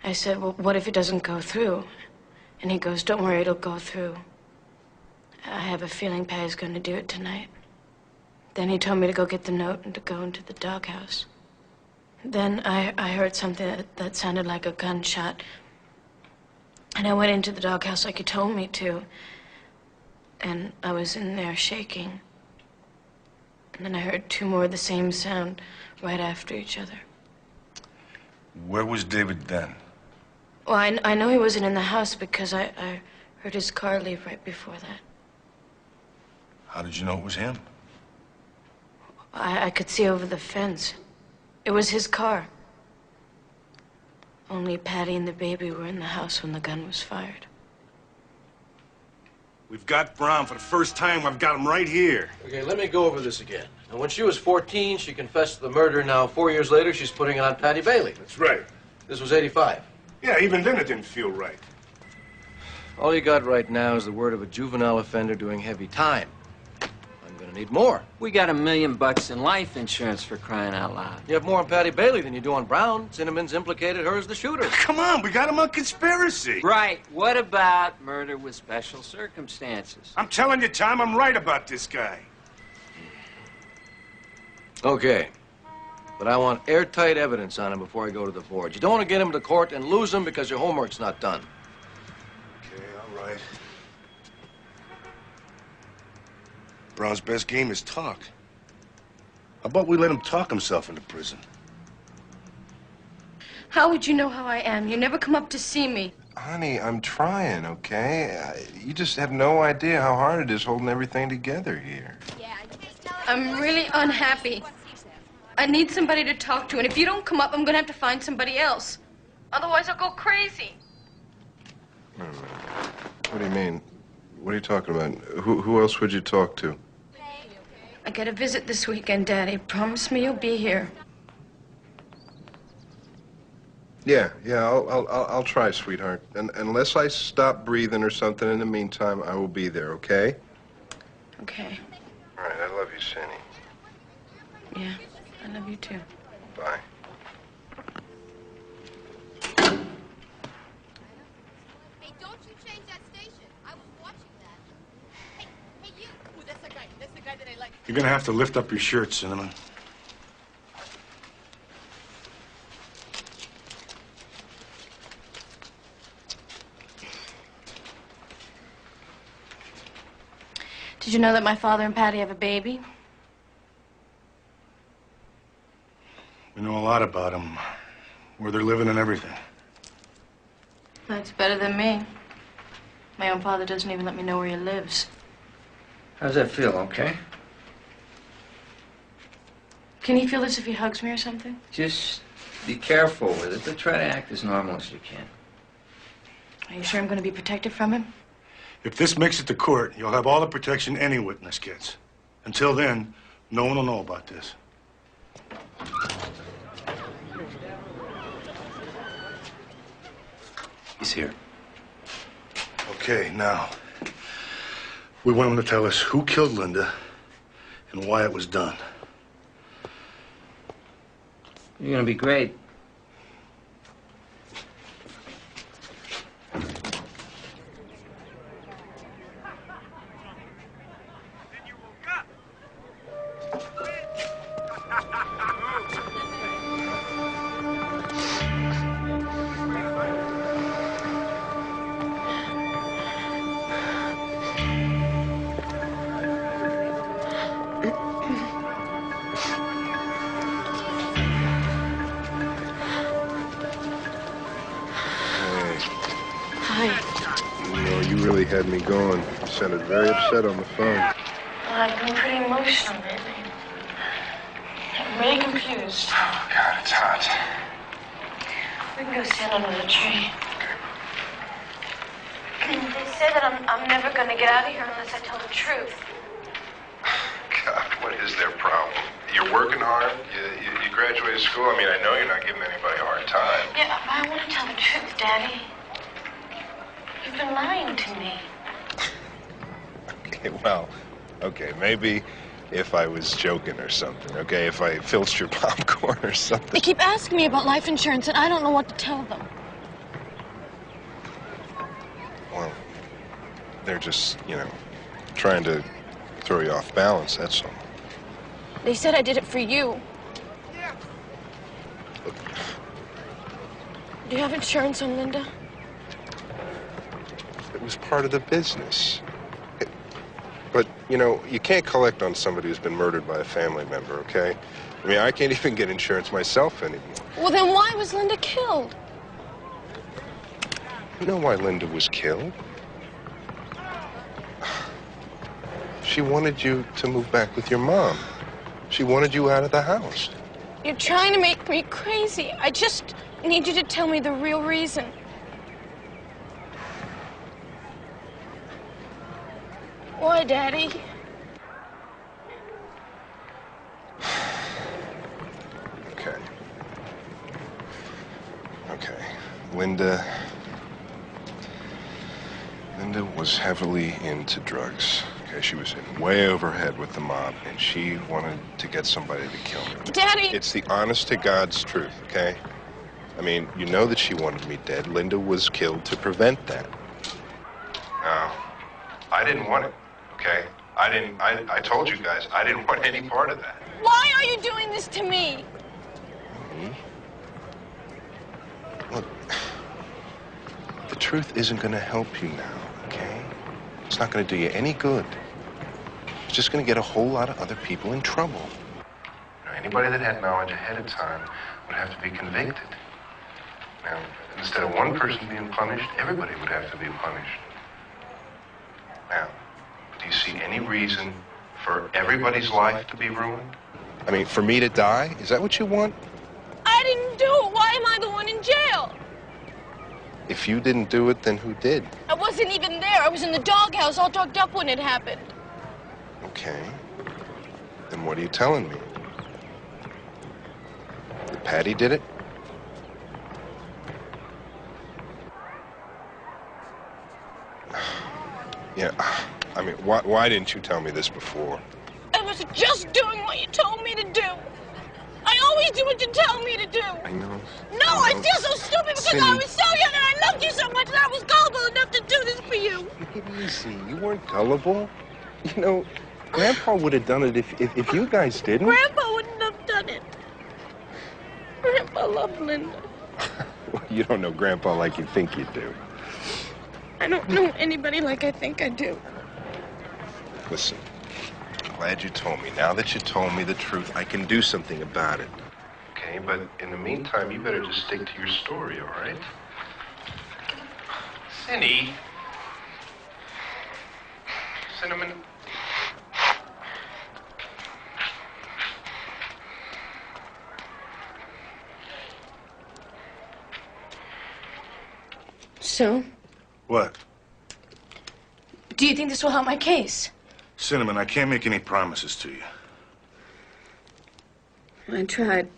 I said, "Well, what if it doesn't go through?" And he goes, "Don't worry, it'll go through. I have a feeling Patty's going to do it tonight." Then he told me to go get the note and to go into the doghouse. Then I heard something that sounded like a gunshot. And I went into the doghouse like he told me to. And I was in there shaking. And then I heard two more of the same sound right after each other. Where was David then? Well, I know he wasn't in the house because I heard his car leave right before that. How did you know it was him? I could see over the fence. It was his car. Only Patty and the baby were in the house when the gun was fired. We've got Brown for the first time. I've got him right here. Okay, let me go over this again. Now, when she was 14, she confessed to the murder. Now, 4 years later, she's putting on Patty Bailey. That's right. This was 85. Yeah, even then it didn't feel right. All you got right now is the word of a juvenile offender doing heavy time. I'm gonna need more. We got $1 million in life insurance, for crying out loud. You have more on Patty Bailey than you do on Brown. Cinnamon's implicated her as the shooter. Come on, we got him on conspiracy. Right. What about murder with special circumstances? I'm telling you, Tom, I'm right about this guy. Okay. But I want airtight evidence on him before I go to the board. You don't want to get him to court and lose him because your homework's not done. Okay, all right. Brown's best game is talk. How about we let him talk himself into prison? How would you know how I am? You never come up to see me. Honey, I'm trying, okay? You just have no idea how hard it is holding everything together here. I'm really unhappy. I need somebody to talk to, and if you don't come up, I'm gonna have to find somebody else. Otherwise, I'll go crazy. Wait a minute. What do you mean? What are you talking about? Who else would you talk to? I get a visit this weekend, Daddy. Promise me you'll be here. Yeah, I'll try, sweetheart. And unless I stop breathing or something in the meantime, I will be there, okay? Okay. All right, I love you, Cindy. Yeah, I love you too. Bye. Hey, don't you change that station. I was watching that. Hey, you. Ooh, that's the guy. That's the guy that I like. You're gonna have to lift up your shirt, Cinnamon. Did you know that my father and Patty have a baby? We know a lot about them, where they're living and everything. That's better than me. My own father doesn't even let me know where he lives. How's that feel, okay? Can he feel this if he hugs me or something? Just be careful with it, but try to act as normal as you can. Are you sure I'm going to be protected from him? If this makes it to court, you'll have all the protection any witness gets. Until then, no one will know about this. He's here. Okay, now, we want him to tell us who killed Linda and why it was done. You're gonna be great. really had me going. She sounded very upset on the phone. Well, I've been pretty emotional lately. I'm really confused. Oh, God, it's hot. We can go stand under the tree. They say that I'm never going to get out of here unless I tell the truth. God, what is their problem? You're working hard. You graduated school. I mean, I know you're not giving anybody a hard time. Yeah, I want to tell the truth, Daddy. You've been lying to me. Okay, well, okay, maybe if I was joking or something, okay? If I filched your popcorn or something. They keep asking me about life insurance, and I don't know what to tell them. Well, they're just, you know, trying to throw you off balance, that's all. They said I did it for you. Do you have insurance on Linda? It was part of the business. But, you know, you can't collect on somebody who's been murdered by a family member, okay? I mean, I can't even get insurance myself anymore. Well, then why was Linda killed? You know why Linda was killed? She wanted you to move back with your mom. She wanted you out of the house. You're trying to make me crazy. I just need you to tell me the real reason. Why, Daddy? Okay. Okay. Linda was heavily into drugs. Okay, she was in way over her head with the mob, and she wanted to get somebody to kill me. Daddy! It's the honest to God's truth, okay? I mean, you know that she wanted me dead. Linda was killed to prevent that. No, I didn't want it, okay? I told you guys, I didn't want any part of that. Why are you doing this to me? Me? Look, the truth isn't gonna help you now, okay? It's not gonna do you any good. It's just gonna get a whole lot of other people in trouble. You know, anybody that had knowledge ahead of time would have to be convicted. Now, instead of one person being punished, everybody would have to be punished. Now, do you see any reason for everybody's life to be ruined? I mean, for me to die? Is that what you want? I didn't do it. Why am I the one in jail? If you didn't do it, then who did? I wasn't even there. I was in the doghouse all drugged up when it happened. Okay. Then what are you telling me? That Patty did it? Yeah, I mean, why didn't you tell me this before? I was just doing what you told me to do. I always do what you tell me to do. I know. No, I feel so stupid because Cindy. I was so young and I loved you so much and I was gullible enough to do this for you. Take it easy. You weren't gullible. You know, Grandpa would have done it if you guys didn't. Grandpa wouldn't have done it. Grandpa loved Linda. Well, you don't know Grandpa like you think you do. I don't know anybody like I think I do. Listen, I'm glad you told me. Now that you told me the truth, I can do something about it. Okay, but in the meantime, you better just stick to your story, all right? Cindy. Cinnamon. So, What? do you think this will help my case? Cinnamon, I can't make any promises to you. I tried.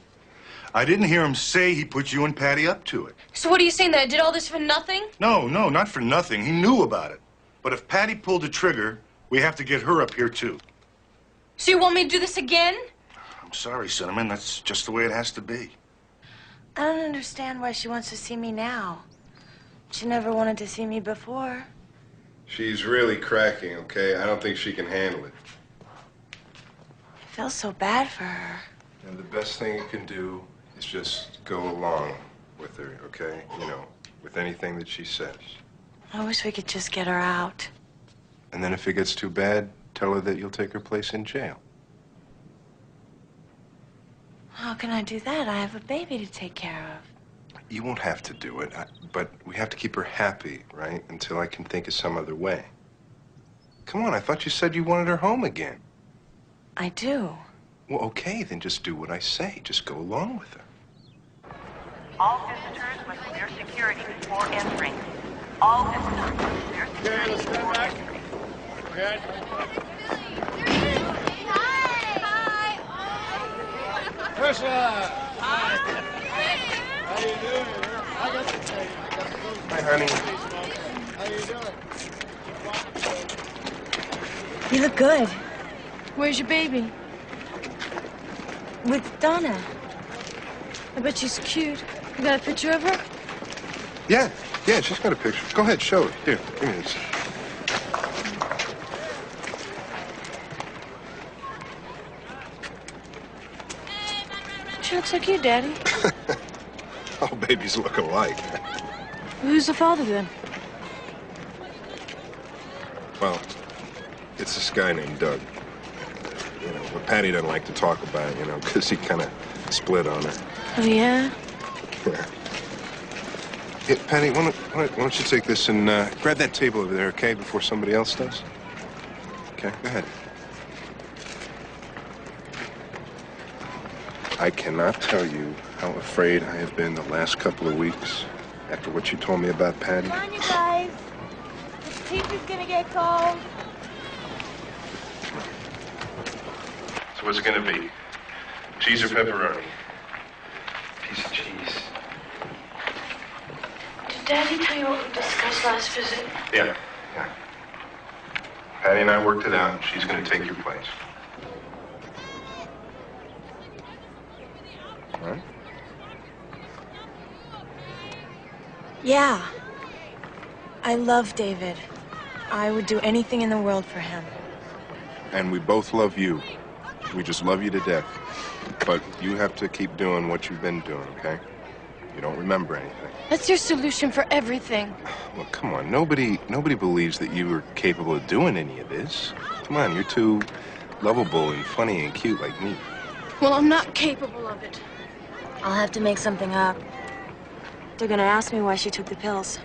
I didn't hear him say he put you and Patty up to it. So what are you saying, that I did all this for nothing? No, not for nothing. He knew about it. But if Patty pulled the trigger, we have to get her up here, too. So you want me to do this again? I'm sorry, Cinnamon. That's just the way it has to be. I don't understand why she wants to see me now. She never wanted to see me before. She's really cracking, okay? I don't think she can handle it. I feel so bad for her. And the best thing you can do is just go along with her, okay? You know, with anything that she says. I wish we could just get her out. And then if it gets too bad, tell her that you'll take her place in jail. How can I do that? I have a baby to take care of. You won't have to do it, but we have to keep her happy, right? Until I can think of some other way. Come on, I thought you said you wanted her home again. I do. Well, okay, then just do what I say. Just go along with her. All visitors must clear security before entering. All visitors must clear security before entering. Good. Trisha! Hi. How you doing? I got the tape. Hi, honey. How you doing? You look good. Where's your baby? With Donna. I bet she's cute. You got a picture of her? Yeah, she's got a picture. Go ahead, show it. Here, give me this. She looks like you, Daddy. All babies look alike. Who's the father, then? Well, it's this guy named Doug. You know, but Patty doesn't like to talk about it, you know, because he kind of split on her. Oh, yeah? Yeah. Hey, Patty, why don't you take this and grab that table over there, okay, before somebody else does? Okay, go ahead. I cannot tell you how afraid I have been the last couple of weeks after what you told me about Patty. Come on, you guys. The teacher's gonna get cold. So what's it gonna be? Cheese or pepperoni? Piece of cheese. Did Daddy tell you what we discussed last visit? Yeah. Patty and I worked it out, and she's gonna take your place. All right? Yeah. I love David. I would do anything in the world for him. And we both love you. We just love you to death. But you have to keep doing what you've been doing, okay? You don't remember anything. That's your solution for everything. Look, come on. Nobody believes that you are capable of doing any of this. Come on, you're too lovable and funny and cute like me. Well, I'm not capable of it. I'll have to make something up. They're gonna ask me why she took the pills.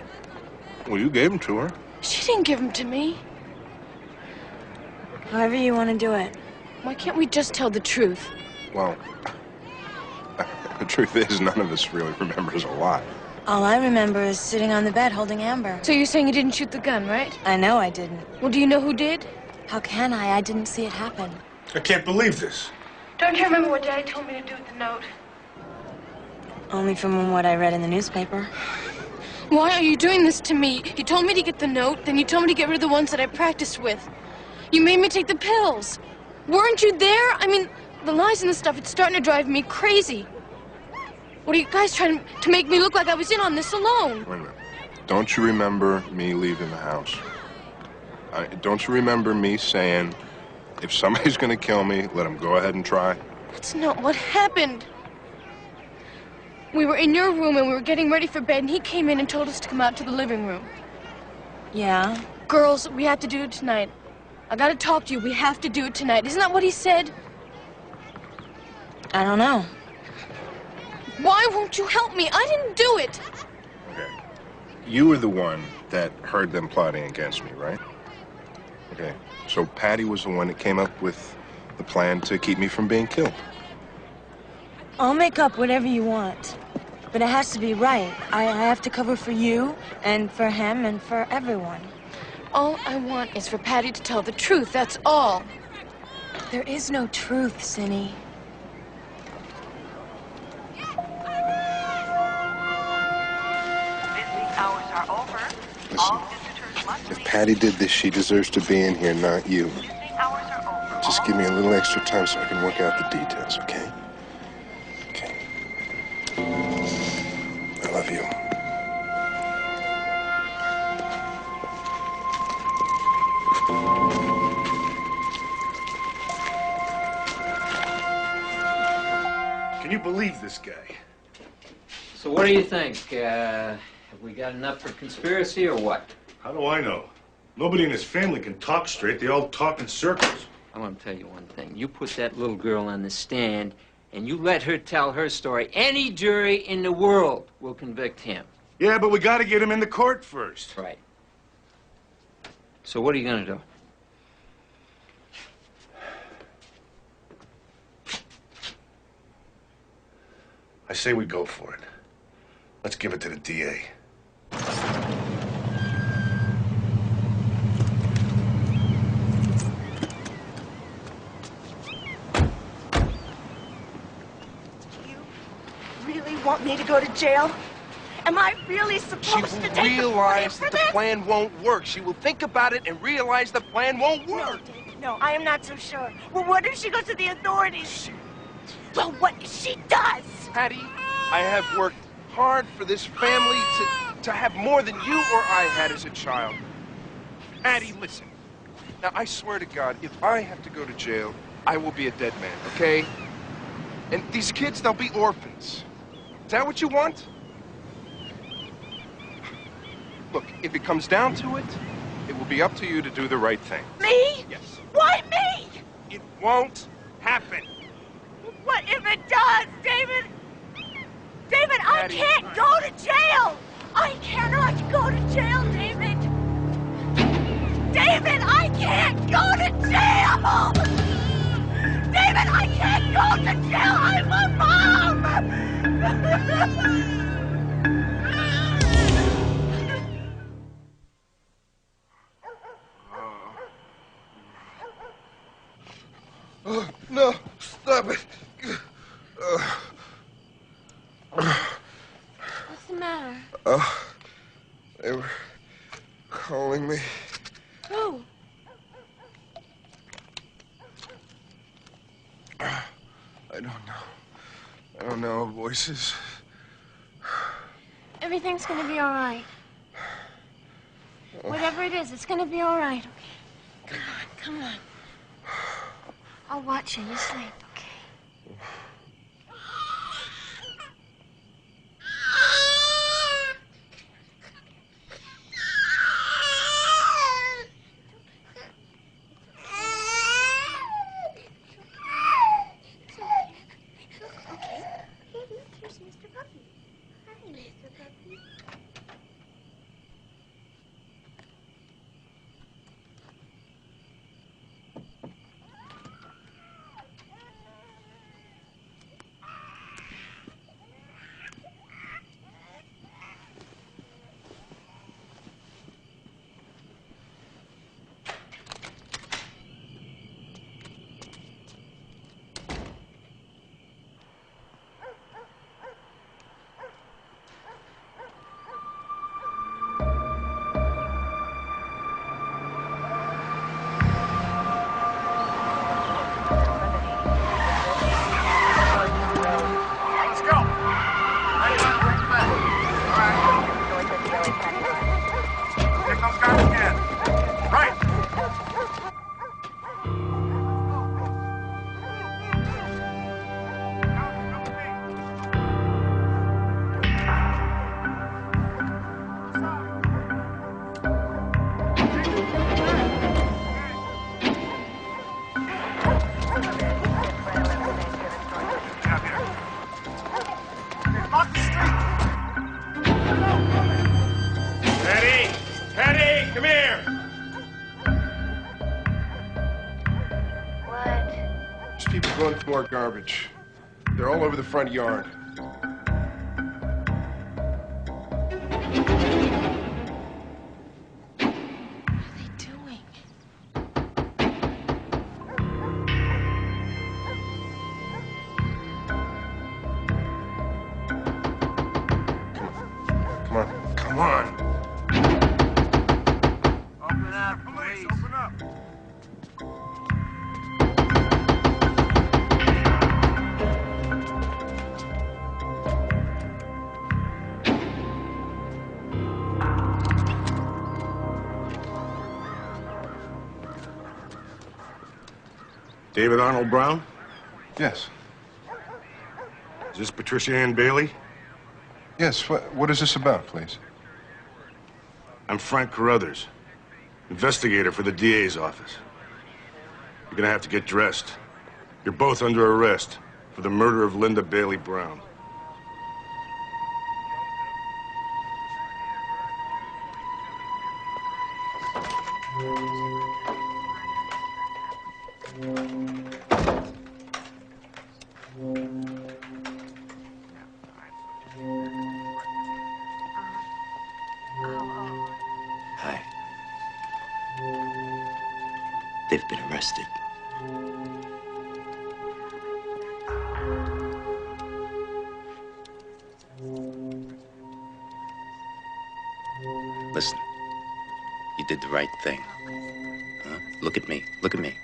Well, you gave them to her. She didn't give them to me. However you want to do it. Why can't we just tell the truth? Well, the truth is none of us really remembers a lot. All I remember is sitting on the bed holding Amber. So you're saying you didn't shoot the gun, right? I know I didn't. Well, do you know who did? How can I? I didn't see it happen. I can't believe this. Don't you remember what Daddy told me to do with the note? Only from what I read in the newspaper. Why are you doing this to me? You told me to get the note, then you told me to get rid of the ones that I practiced with. You made me take the pills. Weren't you there? I mean, the lies and the stuff, it's starting to drive me crazy. What are you guys trying to make me look like I was in on this alone? Wait a minute. Don't you remember me leaving the house? Don't you remember me saying, if somebody's gonna kill me, let them go ahead and try? That's not what happened. We were in your room and we were getting ready for bed and he came in and told us to come out to the living room. Yeah? Girls, we have to do it tonight. I gotta talk to you. We have to do it tonight. Isn't that what he said? I don't know. Why won't you help me? I didn't do it. Okay. You were the one that heard them plotting against me, right? Okay. So Patty was the one that came up with the plan to keep me from being killed. I'll make up whatever you want. But it has to be right. I have to cover for you and for him and for everyone. All I want is for Patty to tell the truth, that's all. There is no truth, Cindy. Hours are over. Listen, if Patty did this, she deserves to be in here, not you. Just give me a little extra time so I can work out the details, okay? Okay. I love you. Can you believe this guy? So what do you think? Have we got enough for conspiracy or what? How do I know? Nobody in his family can talk straight. They all talk in circles. I want to tell you one thing. You put that little girl on the stand, and you let her tell her story, any jury in the world will convict him. Yeah, but we gotta get him in the court first. Right. So what are you gonna do? I say we go for it. Let's give it to the DA. Really want me to go to jail? Am I really supposed to take the blame realize for that the this? plan won't work. She will think about it and realize the plan won't work. No, David, no, I am not so sure. Well, what if she goes to the authorities? Well, what if she does? Patty, I have worked hard for this family to have more than you or I had as a child. Patty, listen. Now, I swear to God, if I have to go to jail, I will be a dead man, okay? And these kids, they'll be orphans. Is that what you want? Look, if it comes down to it, it will be up to you to do the right thing. Me? Yes. Why me? It won't happen. What if it does, David? David, I Patty. can't go to jail! I cannot go to jail, David! David, I can't go to jail! David, I can't go to jail! I'm a mom! Oh, no, stop it. What's the matter? Oh, they were calling me. Who? I don't know. I don't know. Voices. Everything's gonna be all right. Whatever it is, it's gonna be all right, okay? Come on. I'll watch you. You sleep, okay? Here's Mr. Puppy. Hi, Mr. Puppy. Going for more garbage. They're all over the front yard. Come on. Come on. Open up, please. Open up. David Arnold Brown? Yes. Is this Patricia Ann Bailey? Yes. What is this about, please? I'm Frank Carruthers, investigator for the DA's office. You're gonna have to get dressed. You're both under arrest. for the murder of Linda Bailey Brown. Hi. They've been arrested. Listen, you did the right thing. Huh? Look at me. Look at me.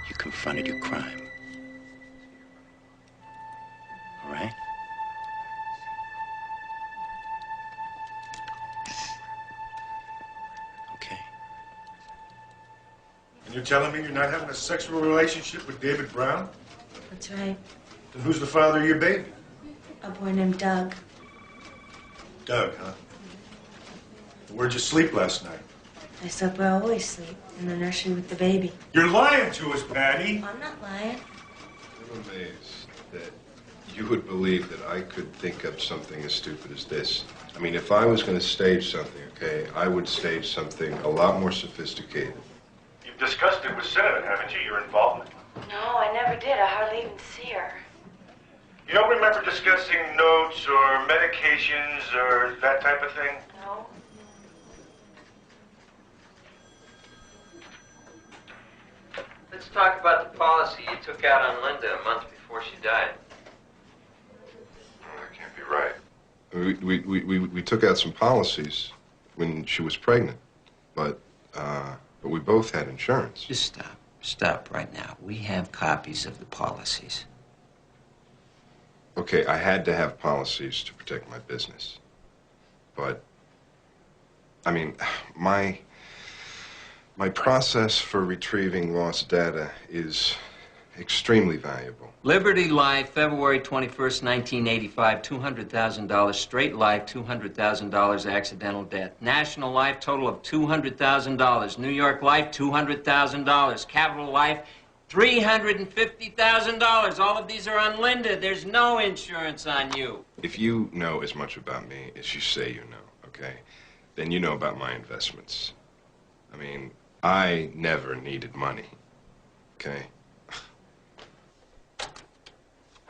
You confronted your crime. All right? Okay. And you're telling me you're not having a sexual relationship with David Brown? That's right. Then who's the father of your baby? A boy named Doug. Doug, huh? Where'd you sleep last night? I slept where I always sleep, in the nursery with the baby. You're lying to us, Patty. I'm not lying. I'm amazed that you would believe that I could think up something as stupid as this. I mean, if I was going to stage something, okay, I would stage something a lot more sophisticated. You've discussed it with Cinnamon, haven't you? Your involvement. No, I never did. I hardly even see her. You don't remember discussing notes or medications or that type of thing? No. Let's talk about the policy you took out on Linda a month before she died. That can't be right. We took out some policies when she was pregnant, but we both had insurance. Just stop. Stop right now. We have copies of the policies. Okay, I had to have policies to protect my business. But, I mean, my process for retrieving lost data is extremely valuable. Liberty Life, February 21st, 1985, $200,000. Straight Life, $200,000 accidental death. National Life, total of $200,000. New York Life, $200,000. Capital Life, $350,000. All of these are on Linda. There's no insurance on you. If you know as much about me as you say you know, okay, then you know about my investments. I mean, I never needed money, okay?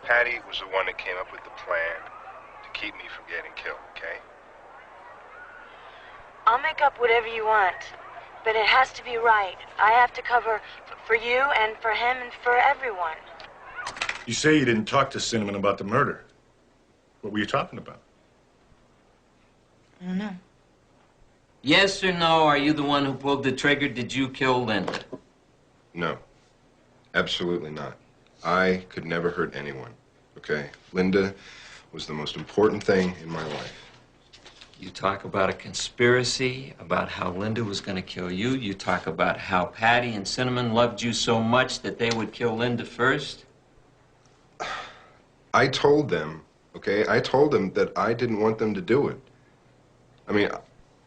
Patty was the one that came up with the plan to keep me from getting killed, okay? I'll make up whatever you want, but it has to be right. I have to cover for you and for him and for everyone. You say you didn't talk to Cinnamon about the murder. What were you talking about? I don't know. Yes or no, are you the one who pulled the trigger? Did you kill Linda? No, absolutely not. I could never hurt anyone, okay? Linda was the most important thing in my life. You talk about a conspiracy, about how Linda was going to kill you. You talk about how Patty and Cinnamon loved you so much that they would kill Linda first. I told them, okay? I told them that I didn't want them to do it. I mean,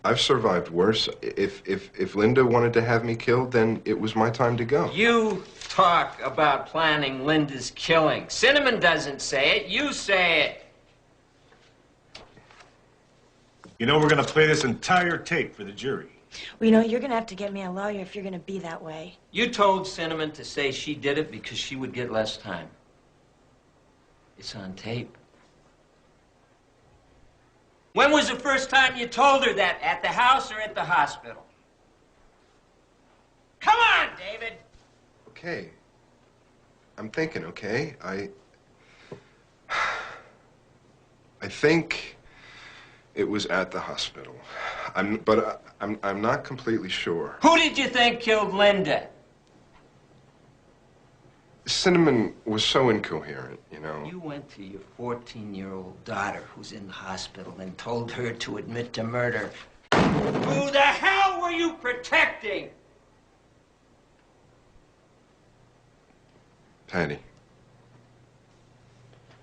I've survived worse. If Linda wanted to have me killed, then it was my time to go. You talk about planning Linda's killing. Cinnamon doesn't say it. You say it. You know, we're going to play this entire tape for the jury. Well, you know, you're going to have to get me a lawyer if you're going to be that way. You told Cinnamon to say she did it because she would get less time. It's on tape. When was the first time you told her that? At the house or at the hospital? Come on, David! Okay. I'm thinking, okay? I think it was at the hospital. I'm not completely sure. Who did you think killed Linda? Cinnamon was so incoherent, you know. You went to your 14-year-old daughter who's in the hospital and told her to admit to murder. Who the hell were you protecting? Patty.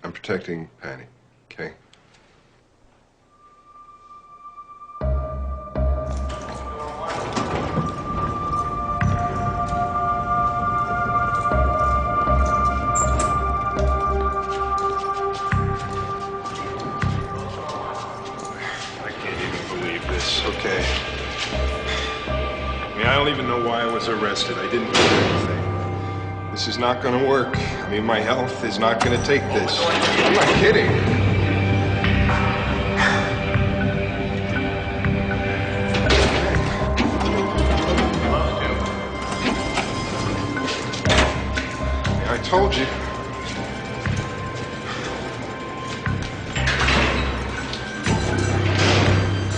I'm protecting Patty, okay? Okay. I mean, I don't even know why I was arrested. I didn't do anything. This is not going to work. I mean, my health is not going to take this. I'm not kidding. I told you.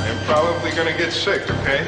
I'm probably gonna get sick, okay?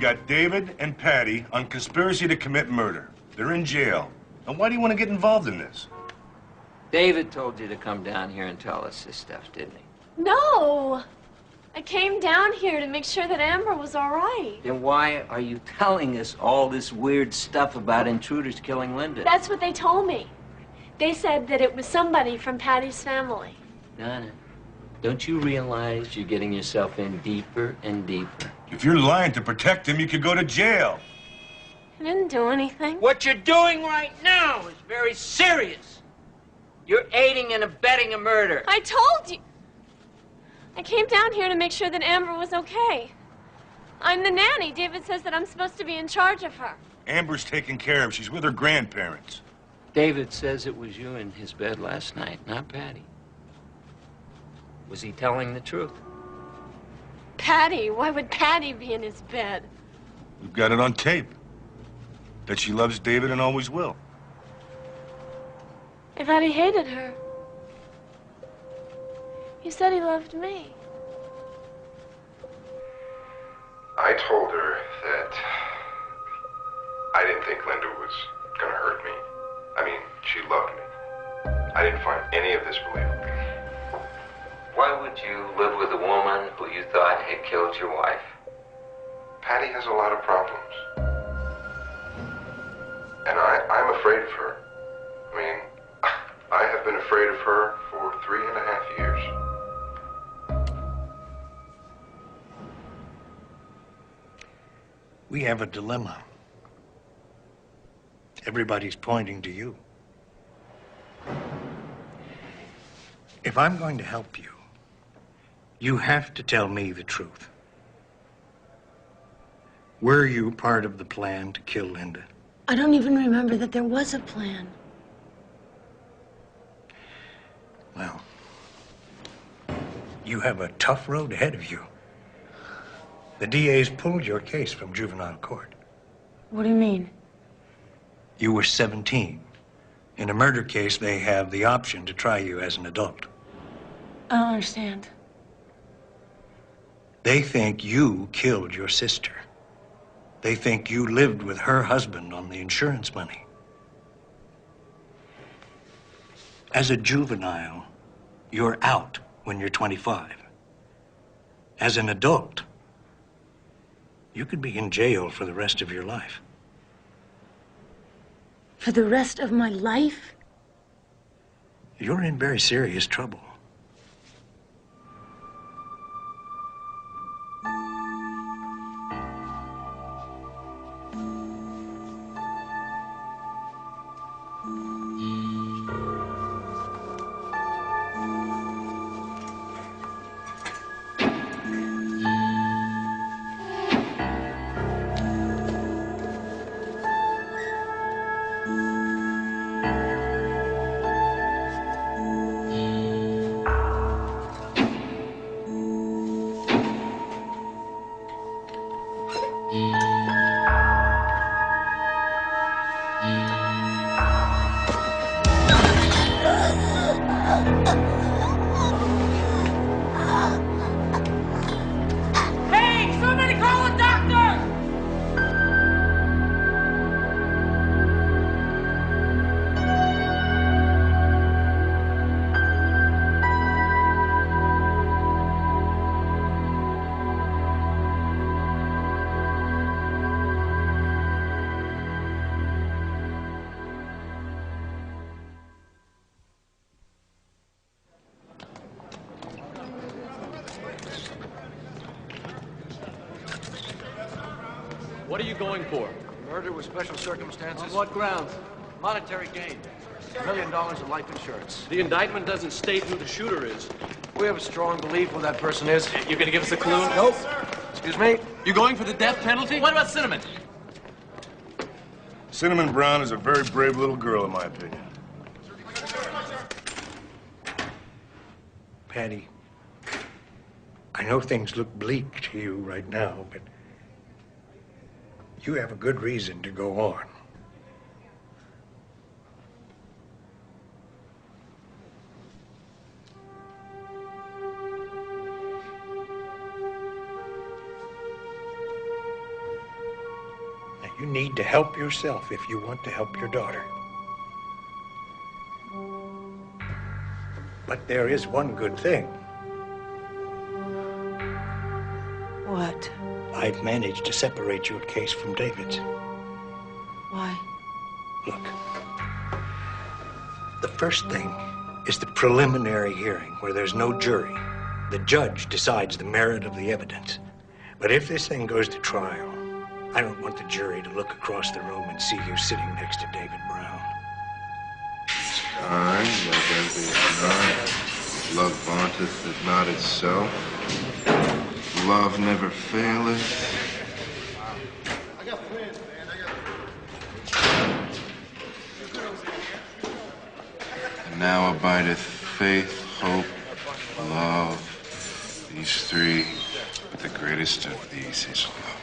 Got David and Patty on conspiracy to commit murder. They're in jail. And why do you want to get involved in this? David told you to come down here and tell us this stuff, didn't he? No! I came down here to make sure that Amber was all right. Then why are you telling us all this weird stuff about intruders killing Linda? That's what they told me. They said that it was somebody from Patty's family. Donna, don't you realize you're getting yourself in deeper and deeper? If you're lying to protect him, you could go to jail. I didn't do anything. What you're doing right now is very serious. You're aiding and abetting a murder. I told you. I came down here to make sure that Amber was okay. I'm the nanny. David says that I'm supposed to be in charge of her. Amber's taken care of. She's with her grandparents. David says it was you in his bed last night, not Patty. Was he telling the truth? Patty? Why would Patty be in his bed? We've got it on tape. That she loves David and always will. I thought he hated her. He said he loved me. I told her that I didn't think Linda was gonna hurt me. I mean, she loved me. I didn't find any of this believable. Why would you live with a woman who you thought had killed your wife? Patty has a lot of problems. And I'm afraid of her. I mean, I have been afraid of her for 3.5 years. We have a dilemma. Everybody's pointing to you. If I'm going to help you, you have to tell me the truth. Were you part of the plan to kill Linda? I don't even remember that there was a plan. Well, you have a tough road ahead of you. The DA's pulled your case from juvenile court. What do you mean? You were 17. In a murder case, they have the option to try you as an adult. I don't understand. They think you killed your sister. They think you lived with her husband on the insurance money. As a juvenile, you're out when you're 25. As an adult, you could be in jail for the rest of your life. For the rest of my life? You're in very serious trouble. What are you going for? Murder with special circumstances. On what grounds? Monetary gain. $1 million in life insurance. The indictment doesn't state who the shooter is. We have a strong belief who that person is. You gonna give us a clue? Nope. Excuse me? You going for the death penalty? What about Cinnamon? Cinnamon Brown is a very brave little girl, in my opinion. Patty, I know things look bleak to you right now, but you have a good reason to go on. Now, you need to help yourself if you want to help your daughter. But there is one good thing. What? I've managed to separate your case from David's. Why? Look, the first thing is the preliminary hearing where there's no jury. The judge decides the merit of the evidence. But if this thing goes to trial, I don't want the jury to look across the room and see you sitting next to David Brown. I love envy not, love vaunteth it not itself. Love never faileth. And now abideth faith, hope, love. These three, but the greatest of these is love.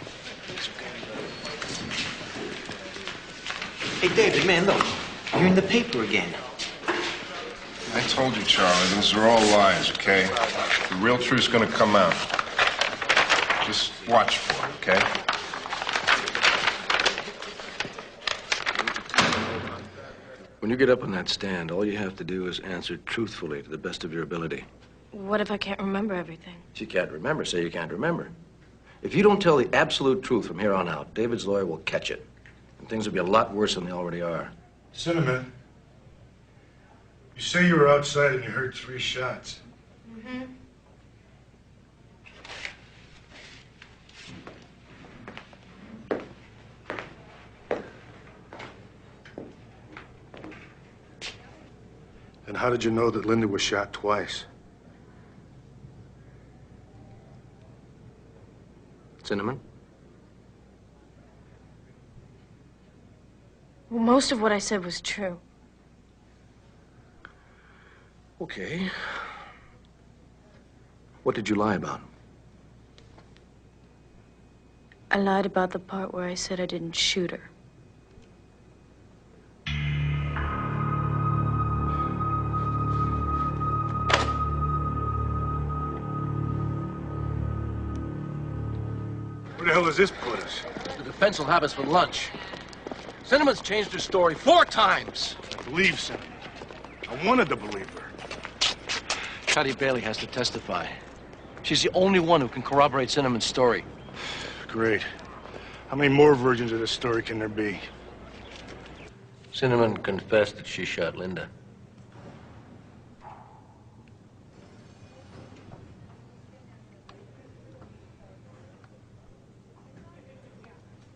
Hey, David, man, look. You're in the paper again. I told you, Charlie, those are all lies, okay? The real truth's gonna come out. Just watch for it, okay? When you get up on that stand, all you have to do is answer truthfully to the best of your ability. What if I can't remember everything? If you can't remember, say you can't remember. If you don't tell the absolute truth from here on out, David's lawyer will catch it. And things will be a lot worse than they already are. Cinnamon, you say you were outside and you heard 3 shots. Mm-hmm. And how did you know that Linda was shot twice? Cinnamon? Well, most of what I said was true. Okay. What did you lie about? I lied about the part where I said I didn't shoot her. Where the hell does this put us? The defense will have us for lunch. Cinnamon's changed her story 4 times. I believe Cinnamon. I wanted to believe her. Patty Bailey has to testify. She's the only one who can corroborate Cinnamon's story. Great. How many more versions of this story can there be? Cinnamon confessed that she shot Linda.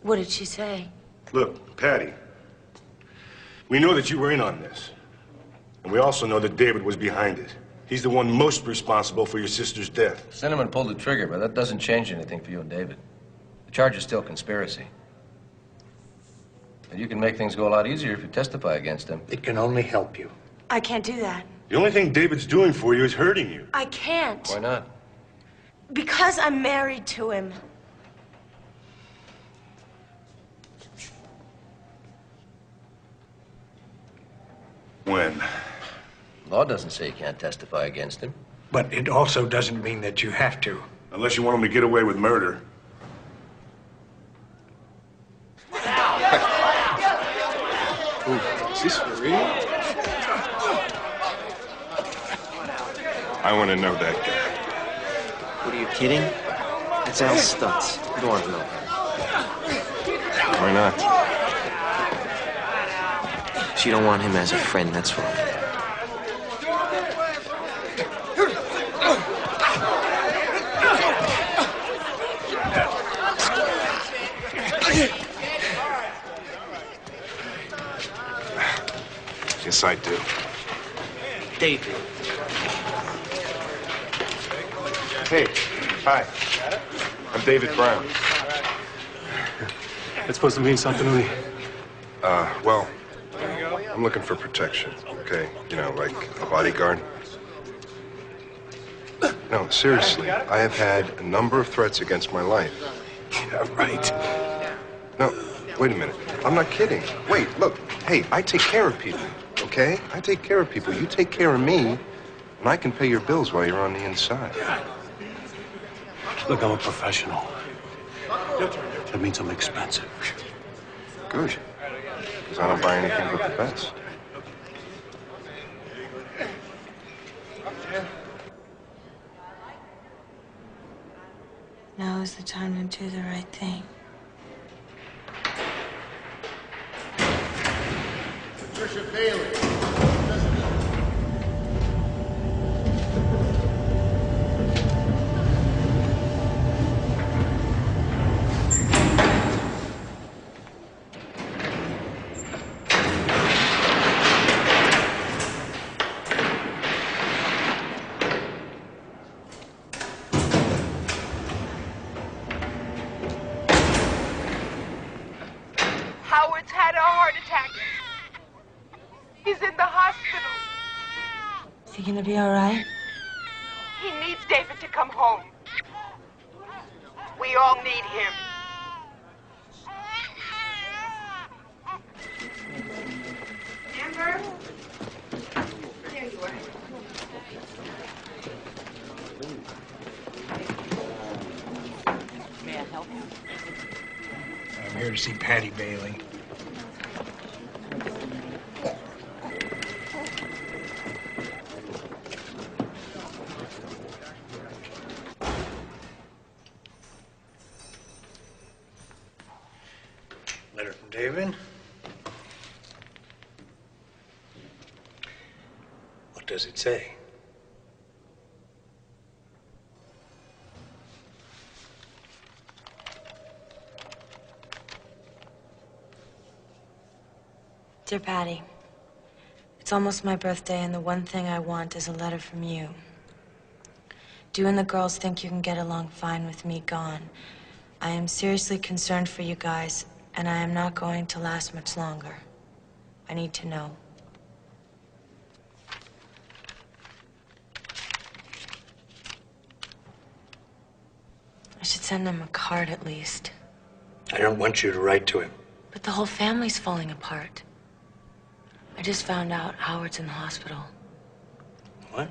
What did she say? Look, Patty, we know that you were in on this. And we also know that David was behind it. He's the one most responsible for your sister's death. Cinnamon pulled the trigger, but that doesn't change anything for you and David. The charge is still conspiracy. And you can make things go a lot easier if you testify against him. It can only help you. I can't do that. The only thing David's doing for you is hurting you. I can't. Why not? Because I'm married to him. When? Law doesn't say you can't testify against him. But it also doesn't mean that you have to. Unless you want him to get away with murder. Ooh, is this for real? I want to know that guy. What, are you kidding? That's Al Stutz. You don't want to know. Why not? She don't want him as a friend, that's why. Yes, I do. David. Hey, hi. I'm David Brown. That's supposed to mean something to me. Well, I'm looking for protection, okay? You know, like a bodyguard. No, seriously, I have had a number of threats against my life. Yeah, right. No, wait a minute. I'm not kidding. Wait, look. Hey, I take care of people, okay? I take care of people. You take care of me, and I can pay your bills while you're on the inside. Look, I'm a professional. That means I'm expensive. Good. Because I don't buy anything but the best. Now is the time to do the right thing. Patricia Bailey. Howard's had a heart attack. He's in the hospital. Is he gonna be all right? He needs David to come home. We all need him. Amber? There you are. May I help you? I'm here to see Patty Bailey. Letter from David. What does it say? Dear Patty, it's almost my birthday, and the one thing I want is a letter from you. Do you and the girls think you can get along fine with me gone? I am seriously concerned for you guys, and I am not going to last much longer. I need to know. I should send him a card at least. I don't want you to write to him. But the whole family's falling apart. I just found out Howard's in the hospital. What?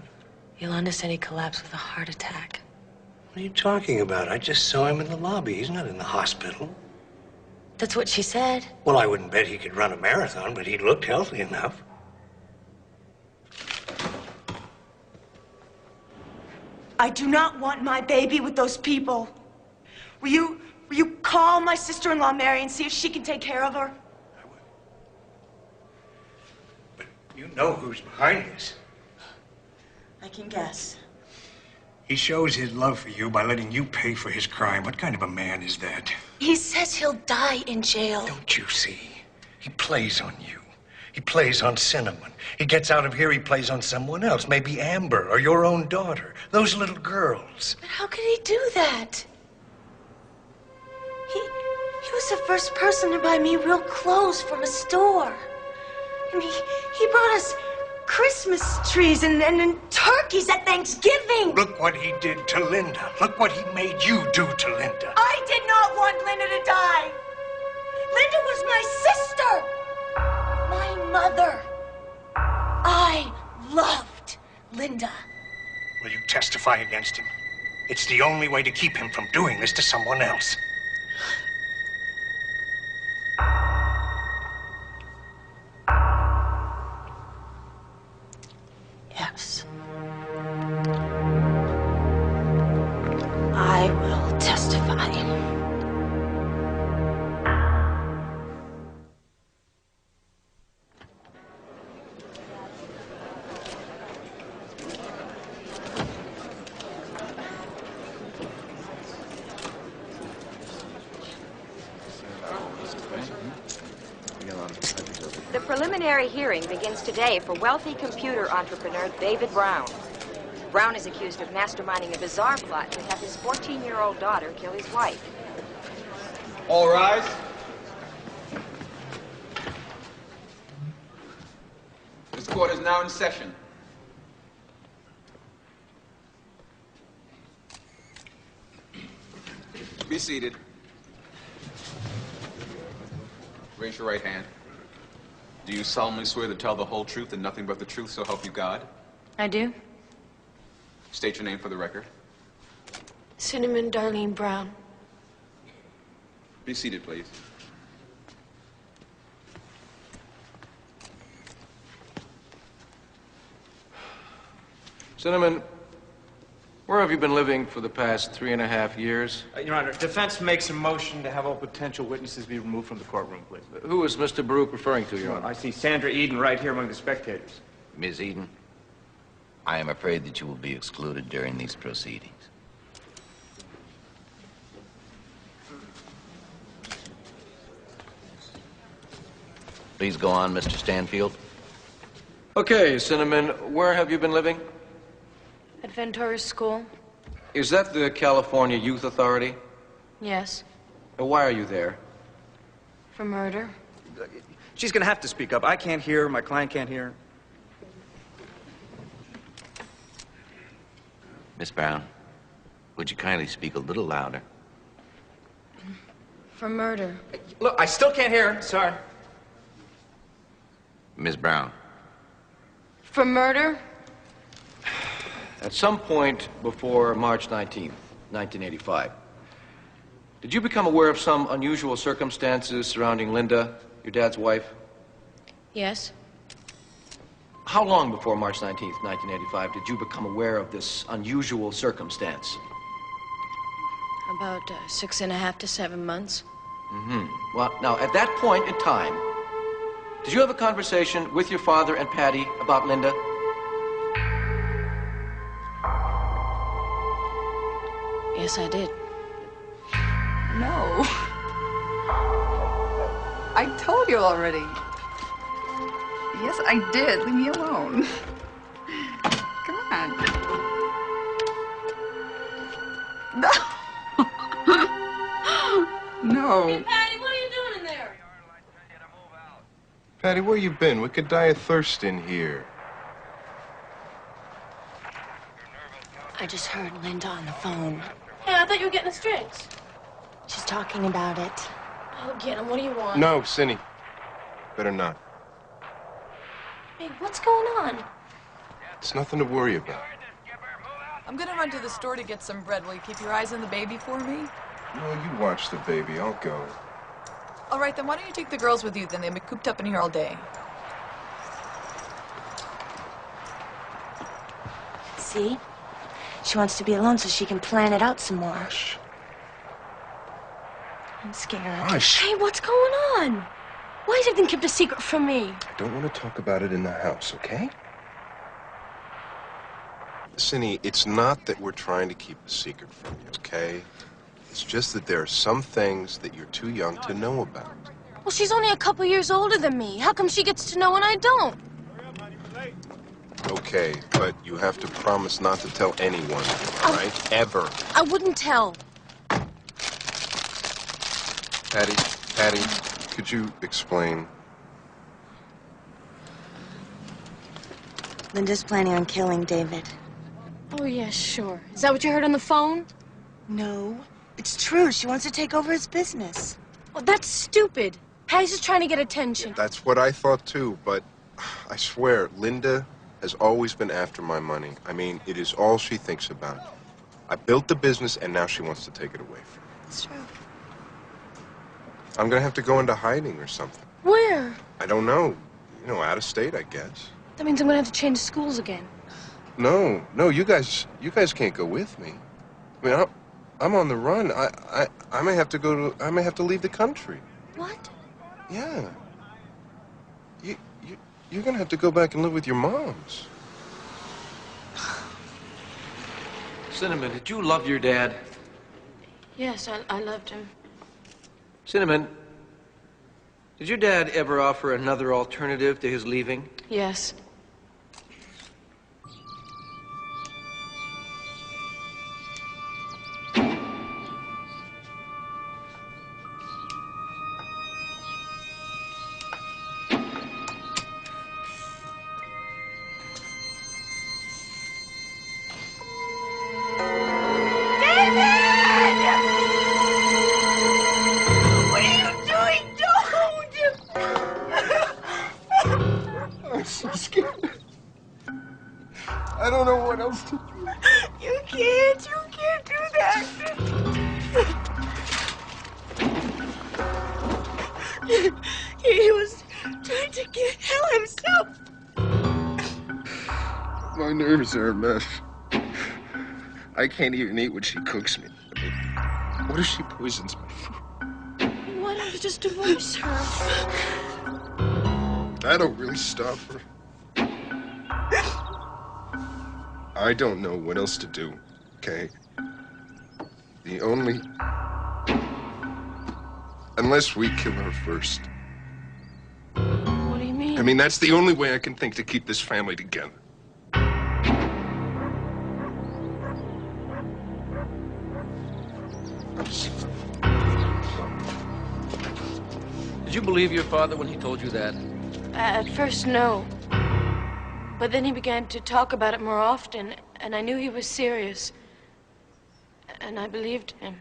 Yolanda said he collapsed with a heart attack. What are you talking about? I just saw him in the lobby. He's not in the hospital. That's what she said. Well, I wouldn't bet he could run a marathon, but he looked healthy enough. I do not want my baby with those people. Will you call my sister-in-law Mary and see if she can take care of her? You know who's behind this. I can guess. He shows his love for you by letting you pay for his crime. What kind of a man is that? He says he'll die in jail. Don't you see? He plays on you. He plays on Cinnamon. He gets out of here, he plays on someone else. Maybe Amber or your own daughter. Those little girls. But how could he do that? He was the first person to buy me real clothes from a store. And he brought us Christmas trees and turkeys at Thanksgiving. Look what he did to Linda. Look what he made you do to Linda. I did not want Linda to die. Linda was my sister. My mother. I loved Linda. Will you testify against him? It's the only way to keep him from doing this to someone else. Yes. I will testify. The preliminary hearing begins today for wealthy computer entrepreneur David Brown. Brown is accused of masterminding a bizarre plot to have his 14-year-old daughter kill his wife. All rise. This court is now in session. Be seated. Raise your right hand. Do you solemnly swear to tell the whole truth and nothing but the truth, so help you God? I do. State your name for the record. Cinnamon Darlene Brown. Be seated, please. Cinnamon, where have you been living for the past 3.5 years? Your Honor, defense makes a motion to have all potential witnesses be removed from the courtroom, please. Who is Mr. Baruch referring to, Your Honor? I see Sandra Eden right here among the spectators. Miss Eden, I am afraid that you will be excluded during these proceedings. Please go on, Mr. Stanfield. Okay, Cinnamon, where have you been living? At Ventura School? Is that the California Youth Authority? Yes. Why are you there? For murder? She's gonna have to speak up. I can't hear her. My client can't hear her. Miss Brown, would you kindly speak a little louder? For murder. Look, I still can't hear her. Sorry. Miss Brown. For murder? At some point before March 19th, 1985, did you become aware of some unusual circumstances surrounding Linda, your dad's wife? Yes. How long before March 19th, 1985, did you become aware of this unusual circumstance? About 6.5 to 7 months. Mm-hmm. Well, now, at that point in time, did you have a conversation with your father and Patty about Linda? Yes, I did. No. I told you already. Yes, I did. Leave me alone. Come on. No. No. Hey, Patty, what are you doing in there? Patty, where you been? We could die of thirst in here. I just heard Linda on the phone. Hey, I thought you were getting the strings. She's talking about it. Oh, get him. What do you want? No, Cindy. Better not. Hey, what's going on? It's nothing to worry about. I'm gonna run to the store to get some bread. Will you keep your eyes on the baby for me? No, you watch the baby. I'll go. All right, then why don't you take the girls with you? Then they'll be cooped up in here all day. See? She wants to be alone so she can plan it out some more. Hush. I'm scared. Hush. Hey, what's going on? Why is everything kept a secret from me? I don't want to talk about it in the house, okay? Cindy, it's not that we're trying to keep a secret from you, okay? It's just that there are some things that you're too young to know about. Well, she's only a couple years older than me. How come she gets to know and I don't? Okay, but you have to promise not to tell anyone, right? Ever. I wouldn't tell. Patty, could you explain? Linda's planning on killing David. Oh, yeah, sure. Is that what you heard on the phone? No, it's true. She wants to take over his business. Well, that's stupid. Patty's just trying to get attention. That's what I thought too, but I swear, Linda has always been after my money. I mean, it is all she thinks about. I built the business, and now she wants to take it away from me. It's true. I'm gonna have to go into hiding or something. Where? I don't know. You know, out of state, I guess. That means I'm gonna have to change schools again. No, you guys can't go with me. I mean, I'm on the run. I may have to I may have to leave the country. What? Yeah. You're gonna have to go back and live with your moms. Cinnamon, did you love your dad? Yes, I loved him. Cinnamon, Did your dad ever offer another alternative to his leaving? Yes. I'm so scared. I don't know what else to do. You can't do that. He was trying to kill himself. My nerves are a mess. I can't even eat what she cooks me. What if she poisons my food? Why don't you just divorce her? That'll really stop her. I don't know what else to do, okay? The only... Unless we kill her first. What do you mean? I mean, that's the only way I can think to keep this family together. Did you believe your father when he told you that? At first, no. But then he began to talk about it more often, and I knew he was serious. And I believed him.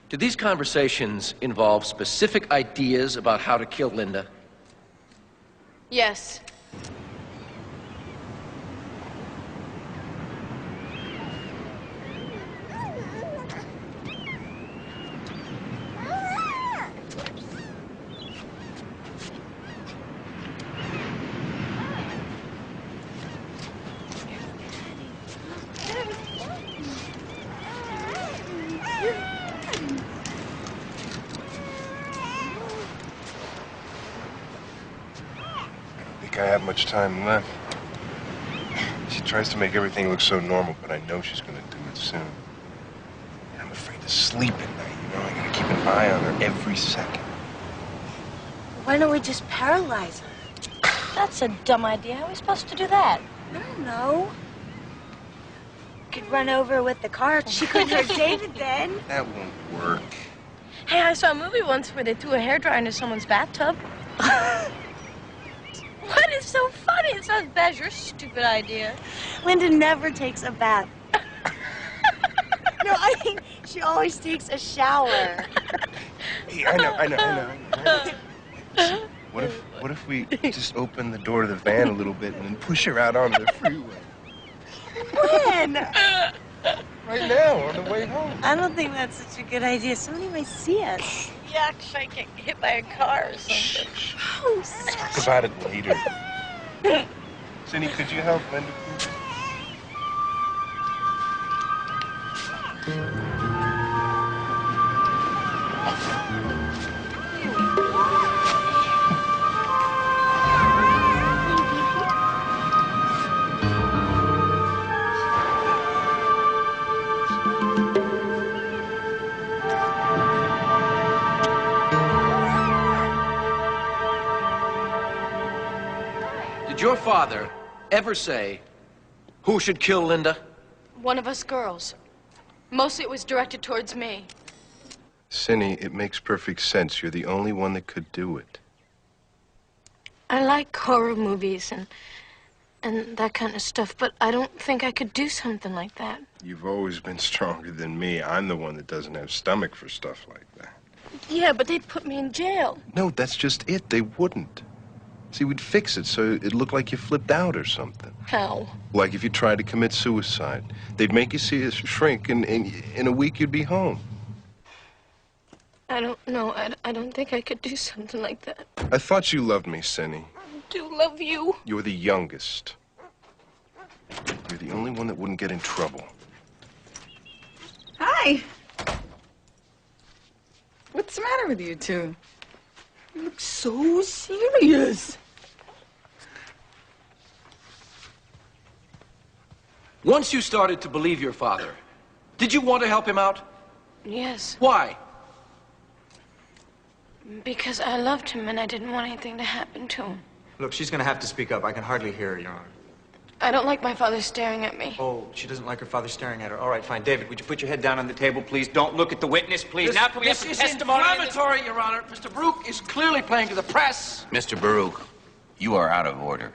Did these conversations involve specific ideas about how to kill Linda? Yes. I have much time left. She tries to make everything look so normal, but I know she's gonna do it soon. I'm afraid to sleep at night, you know? I gotta keep an eye on her every second. Why don't we just paralyze her? That's a dumb idea. How are we supposed to do that? I don't know. Could run over with the car. She couldn't hurt David then. That won't work. Hey, I saw a movie once where they threw a hairdryer into someone's bathtub. What is so funny? It's not as bad as your stupid idea. Linda never takes a bath. No, I mean, she always takes a shower. Hey, I know. What if we just open the door to the van a little bit and then push her out onto the freeway? When? Right now, on the way home. I don't think that's such a good idea. Somebody might see us. Yeah, because I get hit by a car or something. Oh, Talk about it later. Cindy, could you help Linda, please? Did your father ever say who should kill Linda? One of us girls. Mostly it was directed towards me. Cindy, it makes perfect sense. You're the only one that could do it. I like horror movies and that kind of stuff, but I don't think I could do something like that. You've always been stronger than me. I'm the one that doesn't have stomach for stuff like that. Yeah, but they'd put me in jail. No, that's just it. They wouldn't. See, we'd fix it so it looked like you flipped out or something. How? Like if you tried to commit suicide. They'd make you see a shrink, and in a week you'd be home. I don't know. I don't think I could do something like that. I thought you loved me, Cindy. I do love you. You're the youngest. You're the only one that wouldn't get in trouble. Hi. What's the matter with you two? You look so serious. Once you started to believe your father, did you want to help him out? Yes. Why? Because I loved him and I didn't want anything to happen to him. Look, she's gonna have to speak up. I can hardly hear her, Your Honor. I don't like my father staring at me. Oh, she doesn't like her father staring at her. All right, fine. David, would you put your head down on the table, please? Don't look at the witness, please. Now can we have some This testimony? is inflammatory, Your Honor. Mr. Baruch is clearly playing to the press. Mr. Baruch, you are out of order.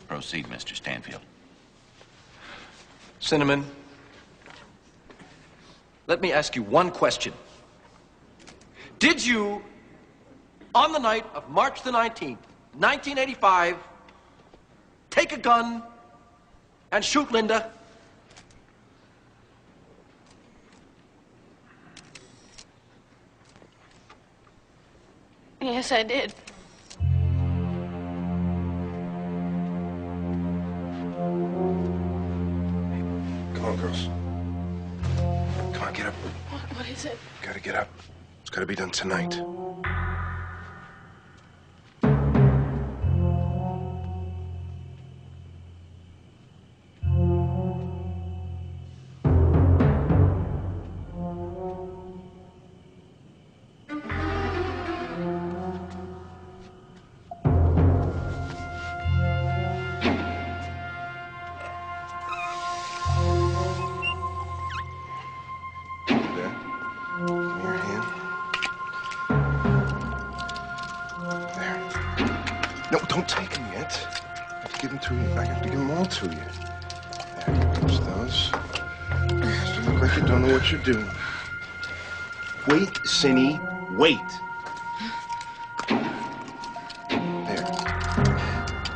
Proceed, Mr. Stanfield. Cinnamon, let me ask you one question. Did you, on the night of March the 19th, 1985, take a gun and shoot Linda? Yes, I did. Come on, girls. Come on, get up. What is it? Gotta get up. It's gotta be done tonight. No, don't take them yet. I have to give them to you. I have to give them all to you. There, use those. Just look like you don't know what you're doing. Wait, Cinny, wait. There.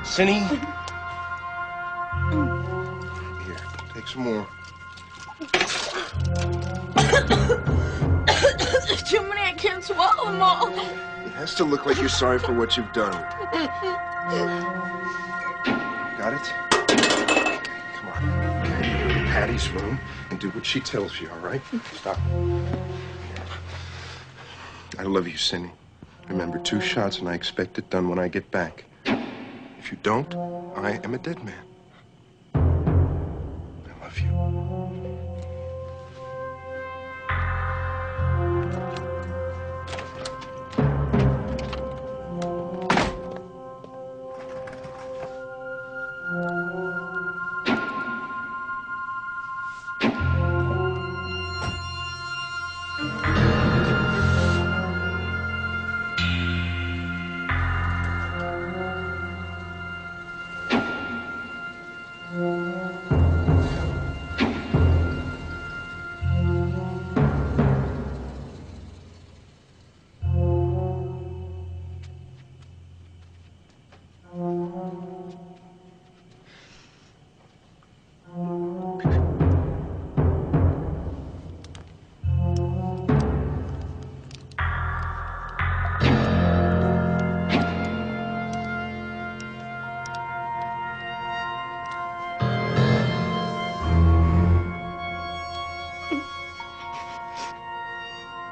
Cinny. Here, take some more. Too many, I can't swallow them all. It has to look like you're sorry for what you've done. Got it? Come on. Okay, you go to Patty's room and do what she tells you, all right? Stop. I love you, Cindy. Remember, 2 shots and I expect it done when I get back. If you don't, I am a dead man. I love you.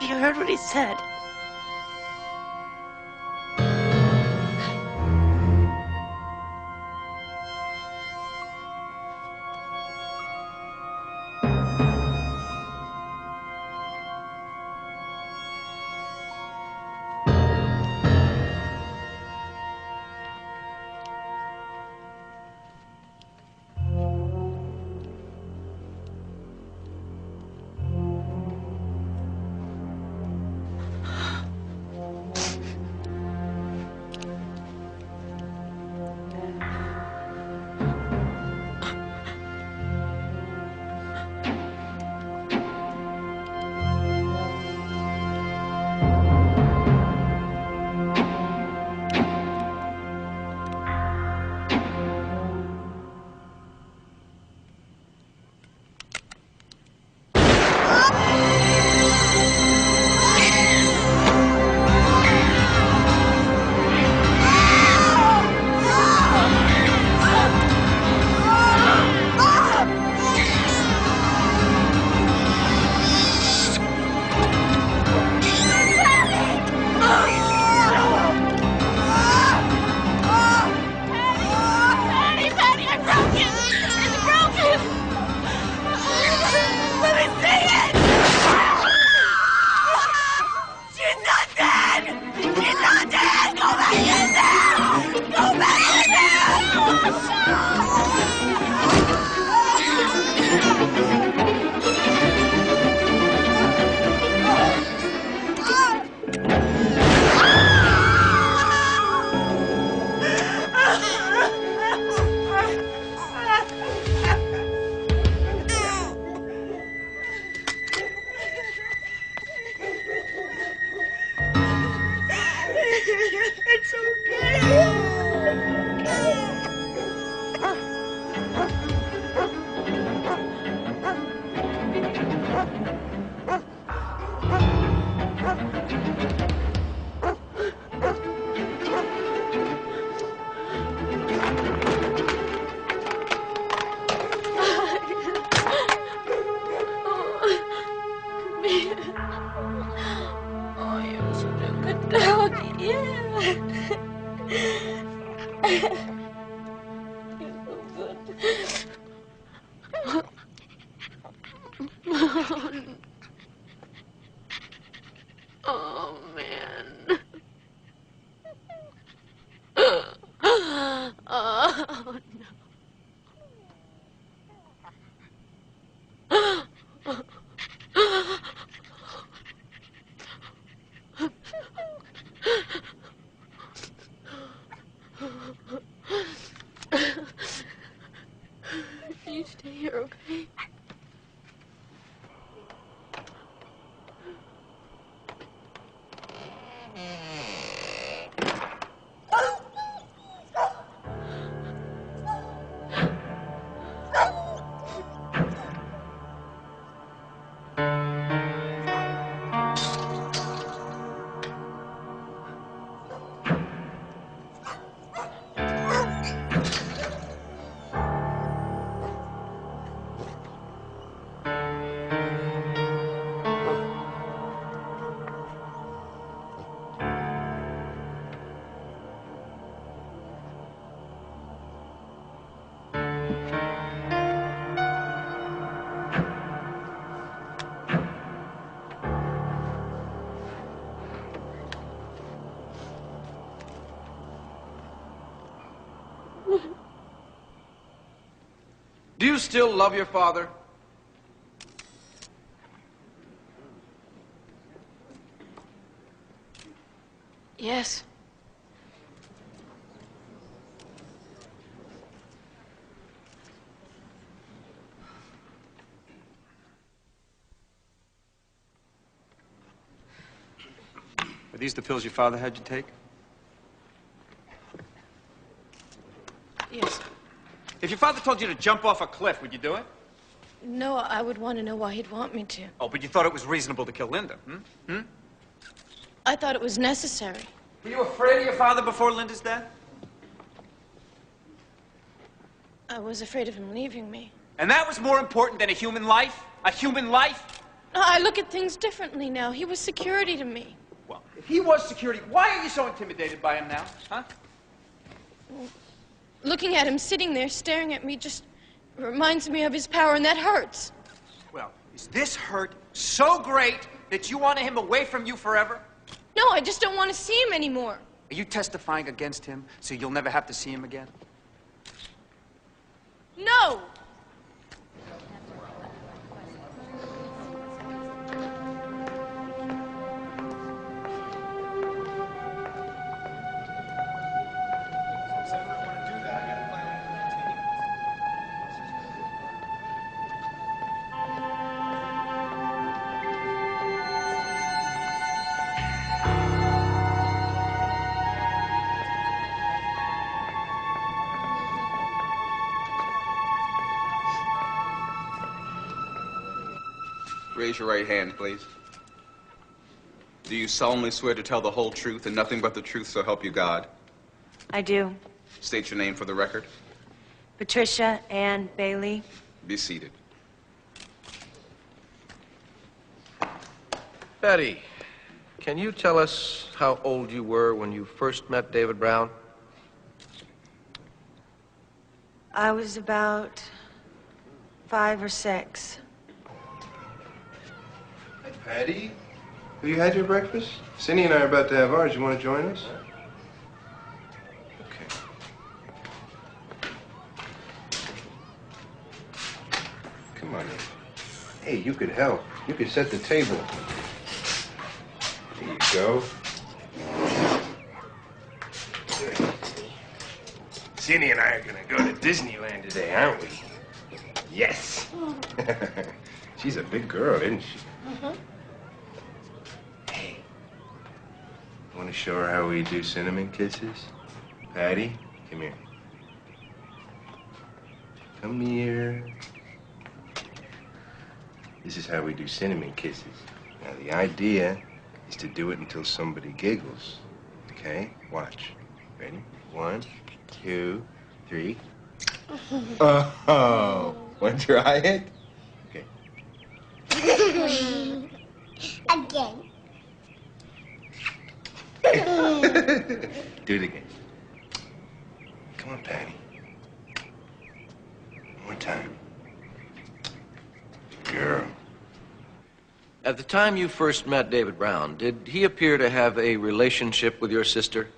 You heard what he said. It's okay. Oh, you're such a good dog. Yeah. You're so good. Oh, man. Oh, no. You stay here, okay? Do you still love your father? Yes. Are these the pills your father had you take? Yes. If your father told you to jump off a cliff, would you do it? No, I would want to know why he'd want me to. Oh, but you thought it was reasonable to kill Linda, hmm? I thought it was necessary. Were you afraid of your father before Linda's death? I was afraid of him leaving me. And that was more important than a human life? A human life? No, I look at things differently now. He was security to me. Well, if he was security, why are you so intimidated by him now, huh? Looking at him sitting there staring at me just reminds me of his power, and that hurts. Well, is this hurt so great that you want him away from you forever? No, I just don't want to see him anymore. Are you testifying against him so you'll never have to see him again? No! Raise your right hand, please. Do you solemnly swear to tell the whole truth and nothing but the truth, so help you God? I do. State your name for the record. Patricia Ann Bailey. Be seated. Betty, can you tell us how old you were when you first met David Brown? I was about 5 or 6. Patty, have you had your breakfast? Cindy and I are about to have ours. You want to join us? Okay. come on. Hey, you could help. You could set the table. There you go. Cindy and I are gonna go to Disneyland today, aren't we? Yes. She's a big girl, isn't she? Hey, want to show her how we do cinnamon kisses? Patty, come here. Come here. This is how we do cinnamon kisses. Now, the idea is to do it until somebody giggles. Okay? Watch. Ready? 1, 2, 3. Oh, want to try it? Okay. Again. Do it again. Come on, Patty. One more time. Girl. At the time you first met David Brown, did he appear to have a relationship with your sister?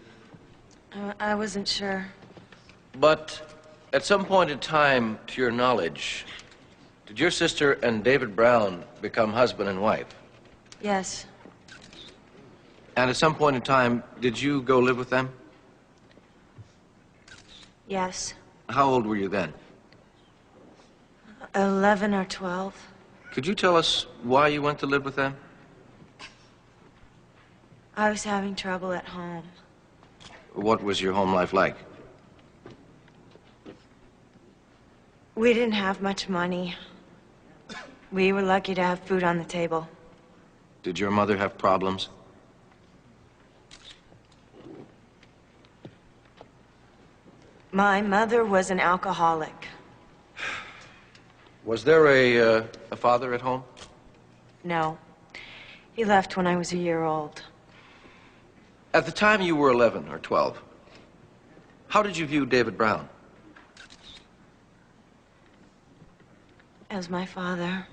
I wasn't sure. But at some point in time, to your knowledge, did your sister and David Brown become husband and wife? Yes. And at some point in time, did you go live with them? Yes. How old were you then? 11 or 12. Could you tell us why you went to live with them? I was having trouble at home. What was your home life like? We didn't have much money. We were lucky to have food on the table. Did your mother have problems? My mother was an alcoholic. Was there a father at home? No. He left when I was a year old. At the time you were 11 or 12, how did you view David Brown? As my father.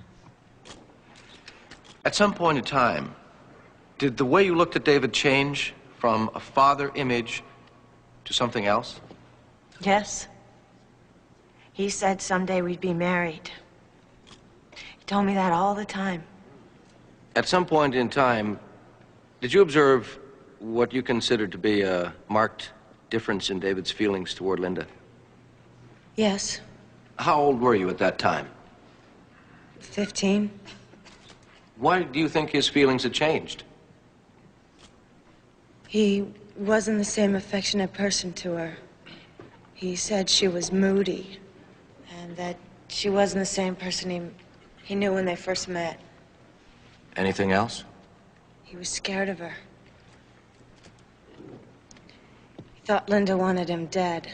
At some point in time, did the way you looked at David change from a father image to something else? Yes. He said someday we'd be married. He told me that all the time. At some point in time, did you observe what you considered to be a marked difference in David's feelings toward Linda? Yes. How old were you at that time? 15. Why do you think his feelings had changed? He wasn't the same affectionate person to her. He said she was moody, and that she wasn't the same person he knew when they first met. Anything else? He was scared of her. He thought Linda wanted him dead.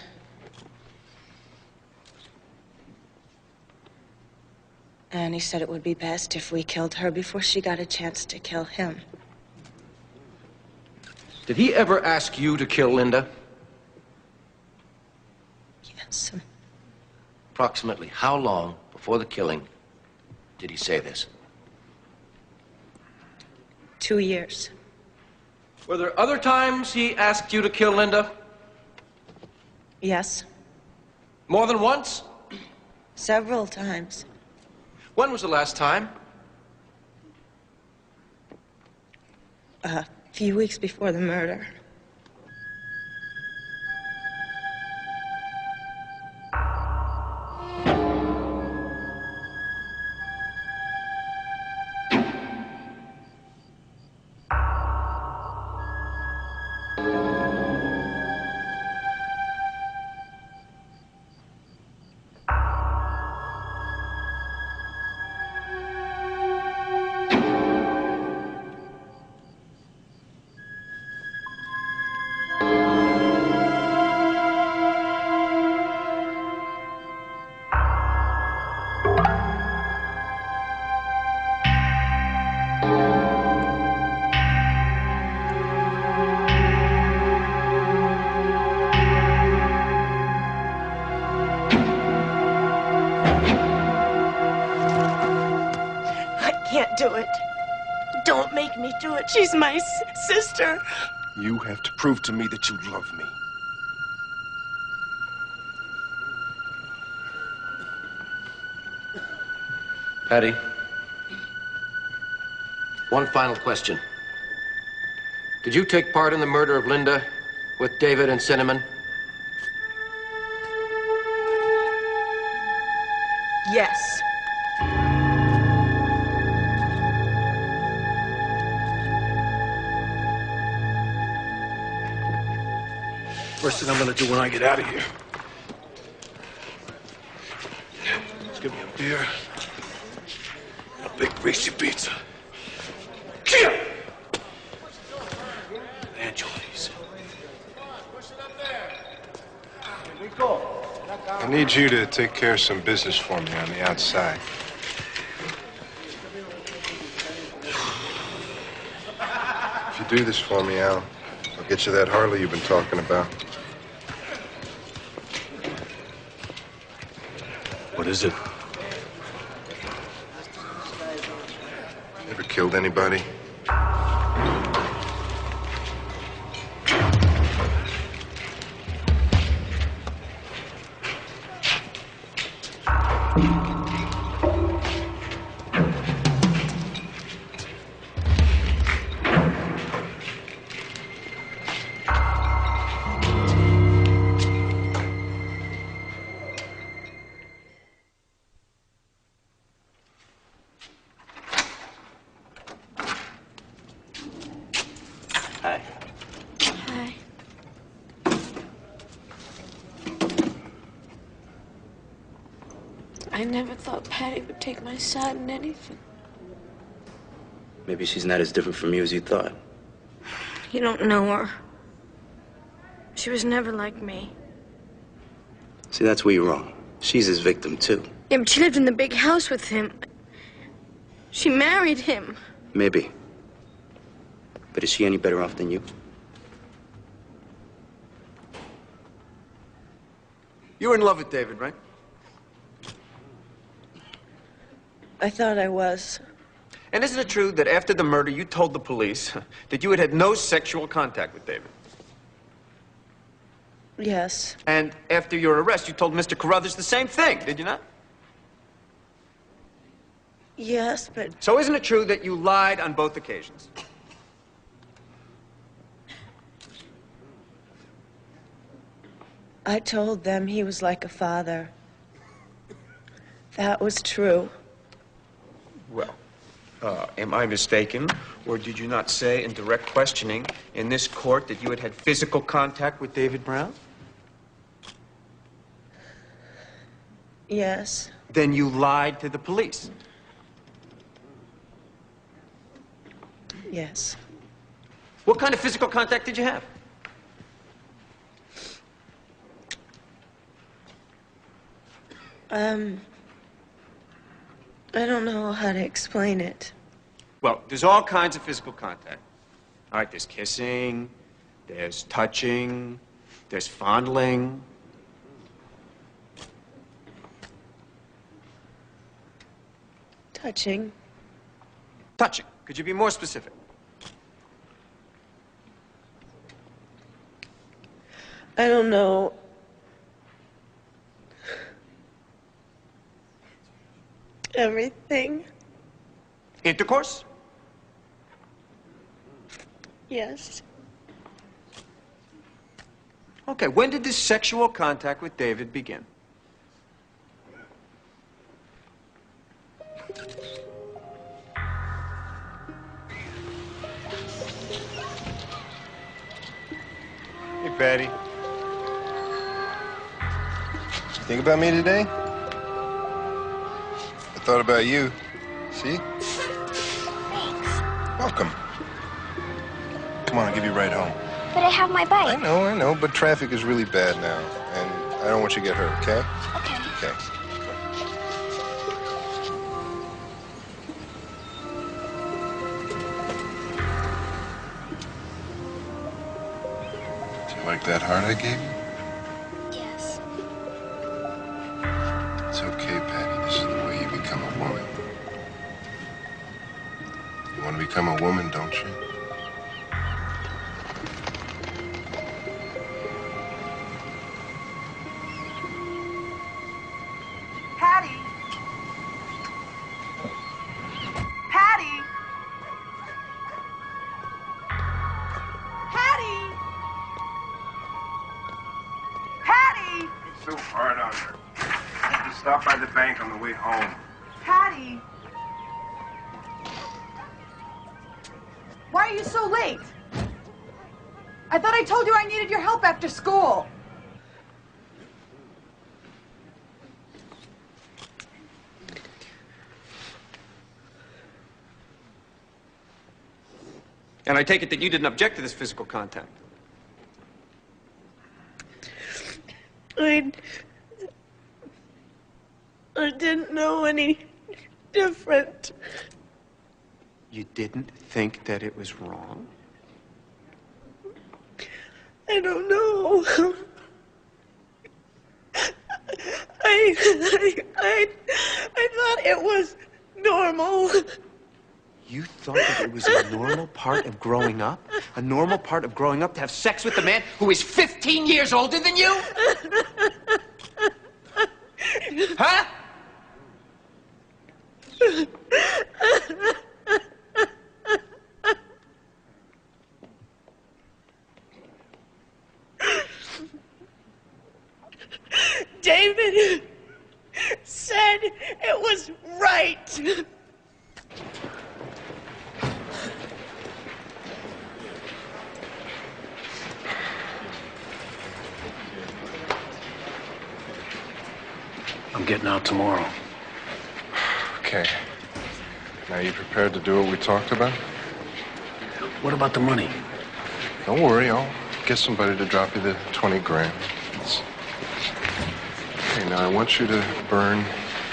And he said it would be best if we killed her before she got a chance to kill him. Did he ever ask you to kill Linda? Yes. Approximately how long before the killing did he say this? 2 years. Were there other times he asked you to kill Linda? Yes. More than once? Several times. When was the last time? A few weeks before the murder. Do it. Don't make me do it. She's my sister. You have to prove to me that you love me. Patty, one final question. Did you take part in the murder of Linda with David and Cinnamon? Yes. First thing I'm gonna do when I get out of here. Let's give me a beer. A big greasy pizza. Kia! Anchovies. I need you to take care of some business for me on the outside. If you do this for me, Al, I'll get you that Harley you've been talking about. What is it? Ever killed anybody? Hi. Hi. I never thought Patty would take my side in anything. Maybe she's not as different from you as you thought. You don't know her. She was never like me. See, that's where you're wrong. She's his victim, too. Yeah, but she lived in the big house with him. She married him. Maybe. But is she any better off than you? You were in love with David, right? I thought I was. And isn't it true that after the murder, you told the police that you had had no sexual contact with David? Yes. And after your arrest, you told Mr. Carruthers the same thing, did you not? Yes, but... So isn't it true that you lied on both occasions? I told them he was like a father. That was true. Well, am I mistaken? Or did you not say in direct questioning in this court that you had had physical contact with David Brown? Yes. Then you lied to the police. Yes. What kind of physical contact did you have? I don't know how to explain it. Well, there's all kinds of physical contact. All right, there's kissing, there's touching, there's fondling. Touching. Touching. Could you be more specific? I don't know. Everything. Intercourse? Yes. Okay, when did this sexual contact with David begin? Hey, Patty. Think about me today? I thought about you. See? Welcome. Come on, I'll give you a ride home. But I have my bike. I know, but traffic is really bad now, and I don't want you to get hurt, okay? Okay. Okay. Do you like that heart I gave you? Yes. It's okay, Patty. This is the way you become a woman. You want to become a woman, don't you? Patty! Stop by the bank on the way home. Patty! Why are you so late? I thought I told you I needed your help after school. And I take it that you didn't object to this physical contact. I didn't know any different. You didn't think that it was wrong? I don't know. I thought it was normal. You thought that it was a normal part of growing up? A normal part of growing up to have sex with a man who is 15 years older than you? Huh? David said it was right. I'm getting out tomorrow. Okay. Now you prepared to do what we talked about? What about the money? Don't worry, I'll get somebody to drop you the 20 grand. Okay, now I want you to burn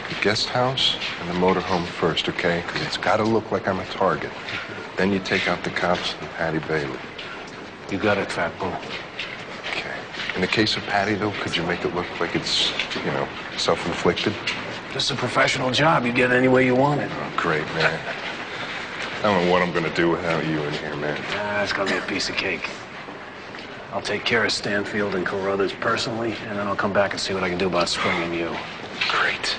the guest house and the motorhome first, okay? Because it's got to look like I'm a target. Then you take out the cops and Patty Bailey. You got it, Fat Bull. Okay. In the case of Patty, though, could you make it look like it's, you know, self-inflicted? This is a professional job. You get it any way you want it. Oh, great, man. I don't know what I'm going to do without you in here, man. It's going to be a piece of cake. I'll take care of Stanfield and Carruthers personally, and then I'll come back and see what I can do about springing you. Great.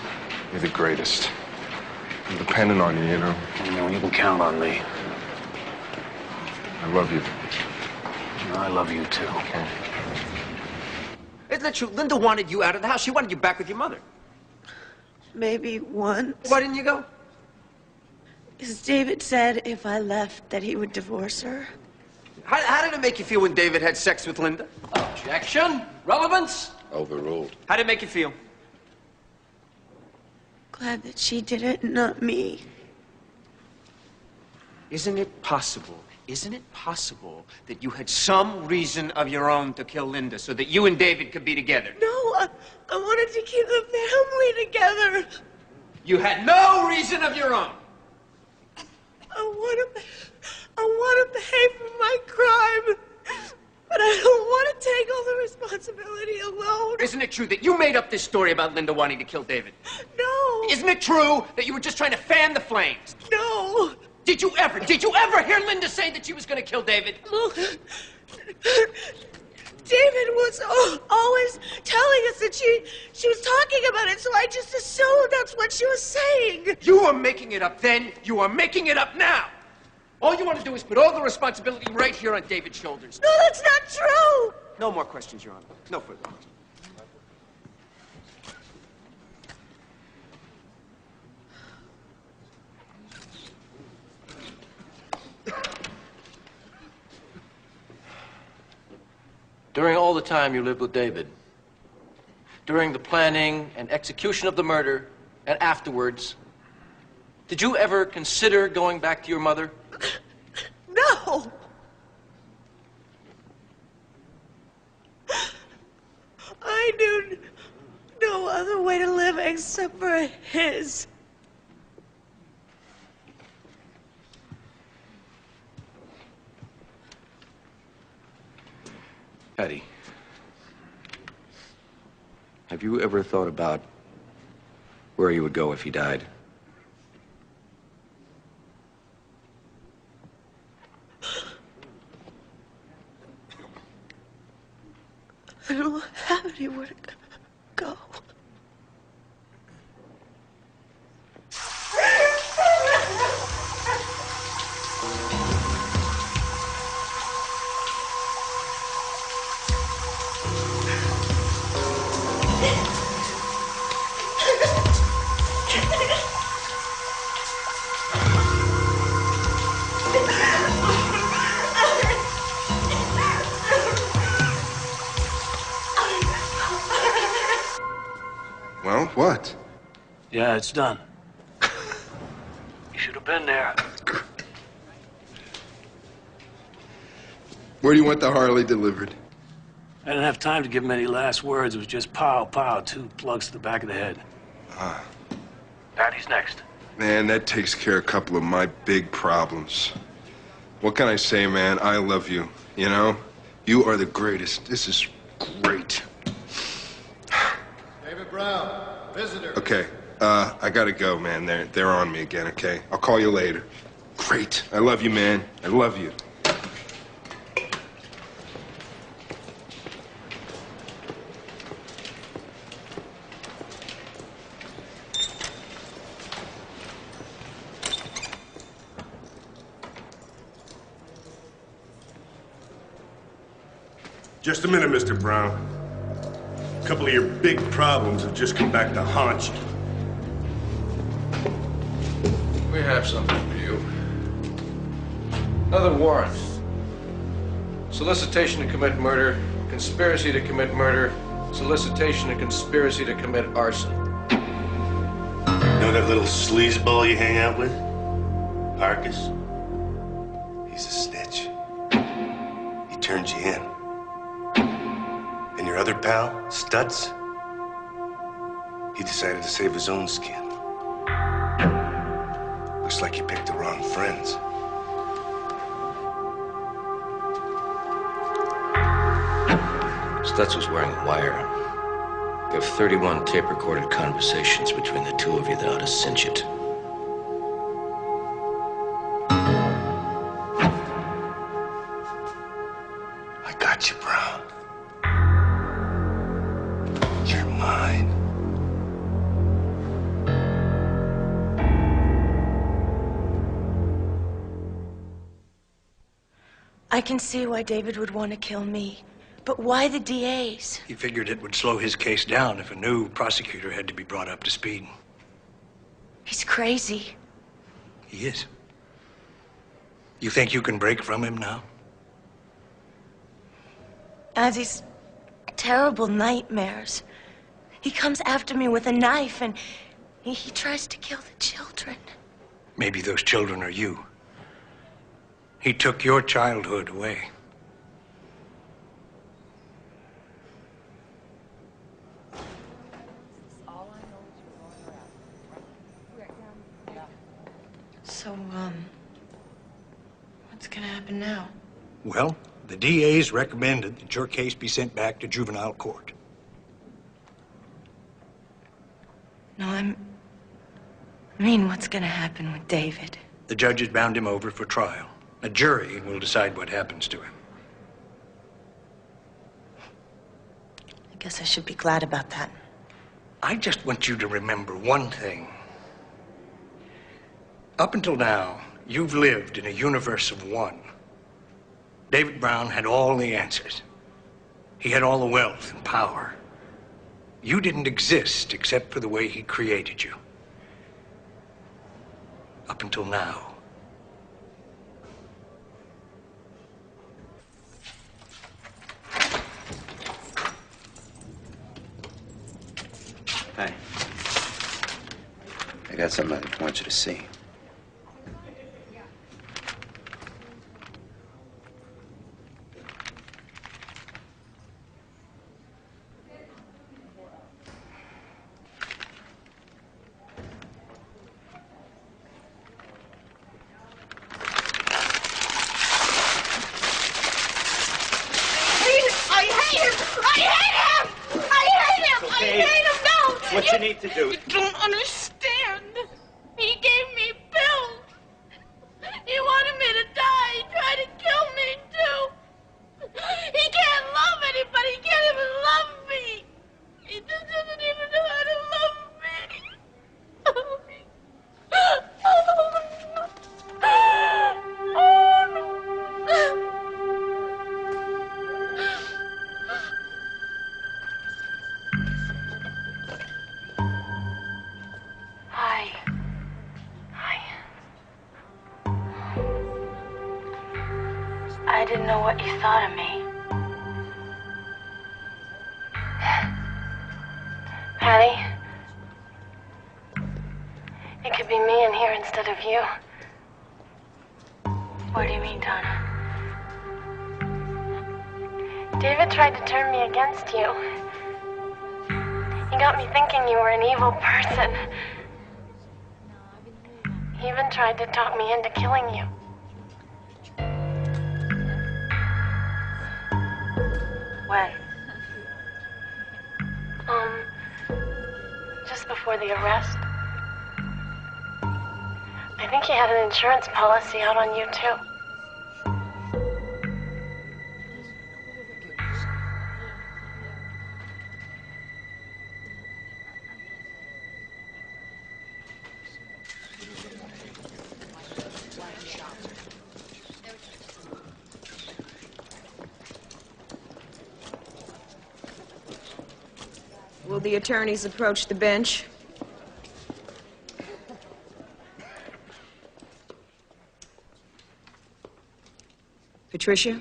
You're the greatest. I'm depending on you, you know. You know, you can count on me. I love you. I love you, too. Okay. Isn't that true? Linda wanted you out of the house. She wanted you back with your mother. Maybe once. Why didn't you go? Because David said if I left that he would divorce her. How did it make you feel when David had sex with Linda? Objection. Relevance. Overruled. How did it make you feel? Glad that she did it, not me. Isn't it possible that you had some reason of your own to kill Linda so that you and David could be together? No, I wanted to keep the family together. You had no reason of your own. I want to pay for my crime, but I don't want to take all the responsibility alone. Isn't it true that you made up this story about Linda wanting to kill David? No. Isn't it true that you were just trying to fan the flames? No. Did you ever hear Linda say that she was going to kill David? Look, David was always telling us that she was talking about it, so I just assumed that's what she was saying. You were making it up then. You are making it up now. All you want to do is put all the responsibility right here on David's shoulders. No, that's not true. No more questions, Your Honor. No further questions. During all the time you lived with David, during the planning and execution of the murder, and afterwards, did you ever consider going back to your mother? No. I knew no other way to live except for his. Patty, have you ever thought about where you would go if he died? I don't have anywhere to go. Well, what? Yeah, it's done. You should have been there. Where do you want the Harley delivered? I didn't have time to give him any last words. It was just pow, pow, 2 plugs to the back of the head. Ah. Patty's next. Man, that takes care of a couple of my big problems. What can I say, man? I love you, you know? You are the greatest. This is great. David Brown, visitor. Okay, I gotta go, man. They're on me again, okay? I'll call you later. Great. I love you, man. I love you. Just a minute, Mr. Brown. A couple of your big problems have just come back to haunt you. We have something for you. Another warrant. Solicitation to commit murder, conspiracy to commit murder, solicitation and conspiracy to commit arson. Know that little sleazeball you hang out with? Arcus? He's a snitch. He turned you in. And your other pal, Stutz? He decided to save his own skin. Looks like you picked the wrong friends. Stutz was wearing a wire. You have 31 tape-recorded conversations between the two of you that ought to cinch it. I got you, Brown. You're mine. I can see why David would want to kill me. But why the DAs? He figured it would slow his case down if a new prosecutor had to be brought up to speed. He's crazy. He is. You think you can break from him now? I have these terrible nightmares. He comes after me with a knife and he tries to kill the children. Maybe those children are you. He took your childhood away. So, what's gonna happen now? Well, the DA's recommended that your case be sent back to juvenile court. No, I mean, what's gonna happen with David? The judge has bound him over for trial. A jury will decide what happens to him. I guess I should be glad about that. I just want you to remember one thing. Up until now, you've lived in a universe of one. David Brown had all the answers. He had all the wealth and power. You didn't exist except for the way he created you. Up until now. Hey. I got something I want you to see. What you need to do. You don't understand. He gave me pills. He wanted me to die. He tried to kill me, too. He can't love anybody. He can't even love me. He just doesn't even know how to love me. Hi. Hi. I didn't know what you thought of me. Patty, to be me in here instead of you. What do you mean, Donna? David tried to turn me against you. He got me thinking you were an evil person. He even tried to talk me into killing you. When? Just before the arrest. I think he had an insurance policy out on you, too. Will the attorneys approach the bench? Patricia,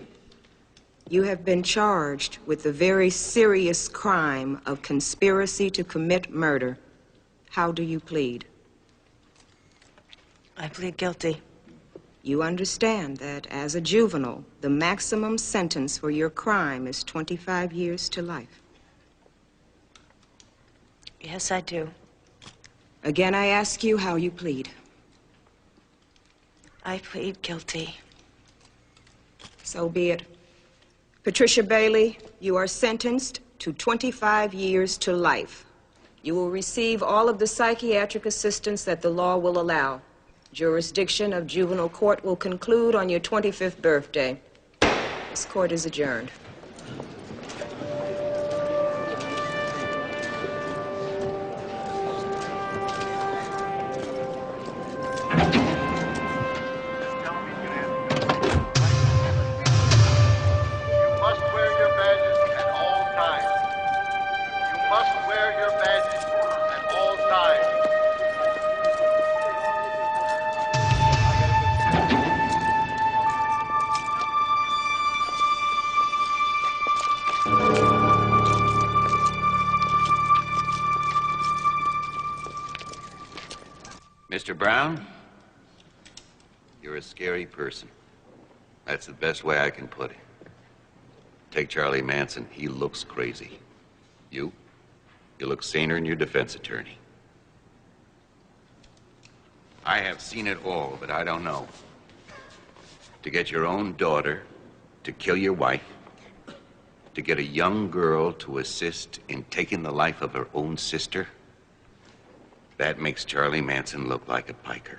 you have been charged with the very serious crime of conspiracy to commit murder. How do you plead? I plead guilty. You understand that as a juvenile, the maximum sentence for your crime is 25 years to life. Yes, I do. Again, I ask you how you plead. I plead guilty. So be it. Patricia Bailey, you are sentenced to 25 years to life. You will receive all of the psychiatric assistance that the law will allow. Jurisdiction of juvenile court will conclude on your 25th birthday. This court is adjourned. Mr. Brown, you're a scary person. That's the best way I can put it. Take Charlie Manson, he looks crazy. You look saner than your defense attorney. I have seen it all, but I don't know. To get your own daughter to kill your wife, to get a young girl to assist in taking the life of her own sister, that makes Charlie Manson look like a piker.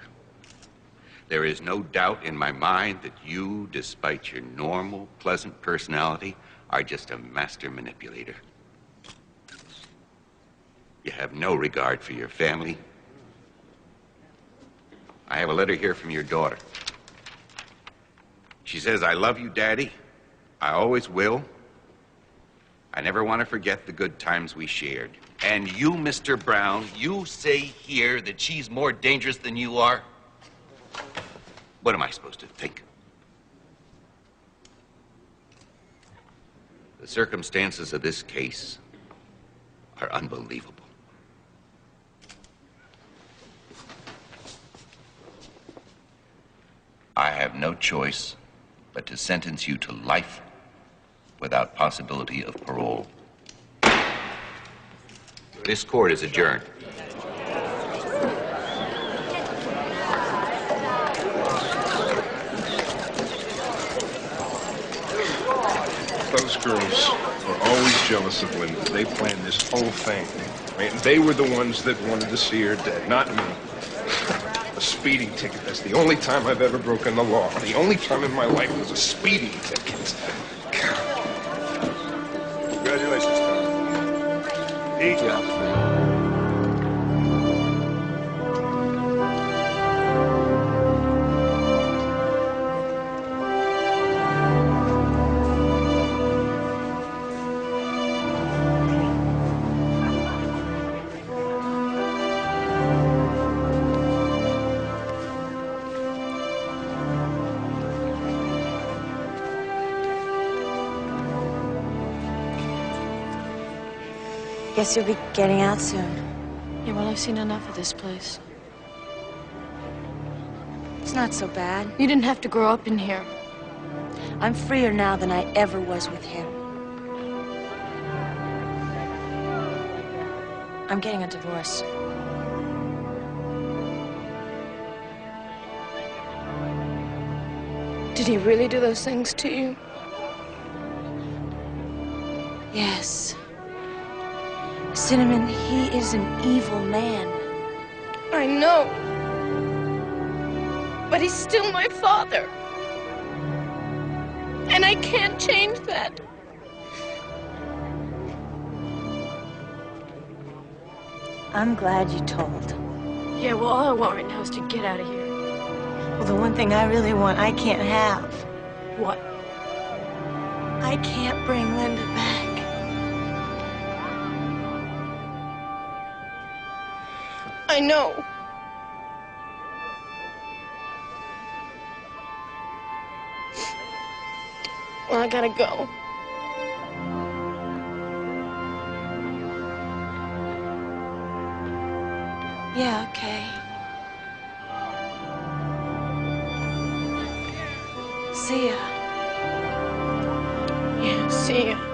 There is no doubt in my mind that you, despite your normal, pleasant personality, are just a master manipulator. You have no regard for your family. I have a letter here from your daughter. She says, "I love you, Daddy. I always will. I never want to forget the good times we shared." And you, Mr. Brown, you say here that she's more dangerous than you are? What am I supposed to think? The circumstances of this case are unbelievable. I have no choice but to sentence you to life without possibility of parole. This court is adjourned. Those girls were always jealous of Linda. They planned this whole thing. Right? And they were the ones that wanted to see her dead, not me. A speeding ticket. That's the only time I've ever broken the law. The only time in my life was a speeding ticket. Congratulations, Tom. Eat up. Guess you'll be getting out soon. Yeah, well, I've seen enough of this place. not so bad. You didn't have to grow up in here. I'm freer now than I ever was with him. I'm getting a divorce. Did he really do those things to you? Yes. Cinnamon, he is an evil man. I know. But he's still my father. And I can't change that. I'm glad you told. Yeah, well, all I want right now is to get out of here. Well, the one thing I really want, I can't have. What? I can't bring Linda back. I know. Well, I gotta go. Yeah, okay. See ya. Yeah, see ya.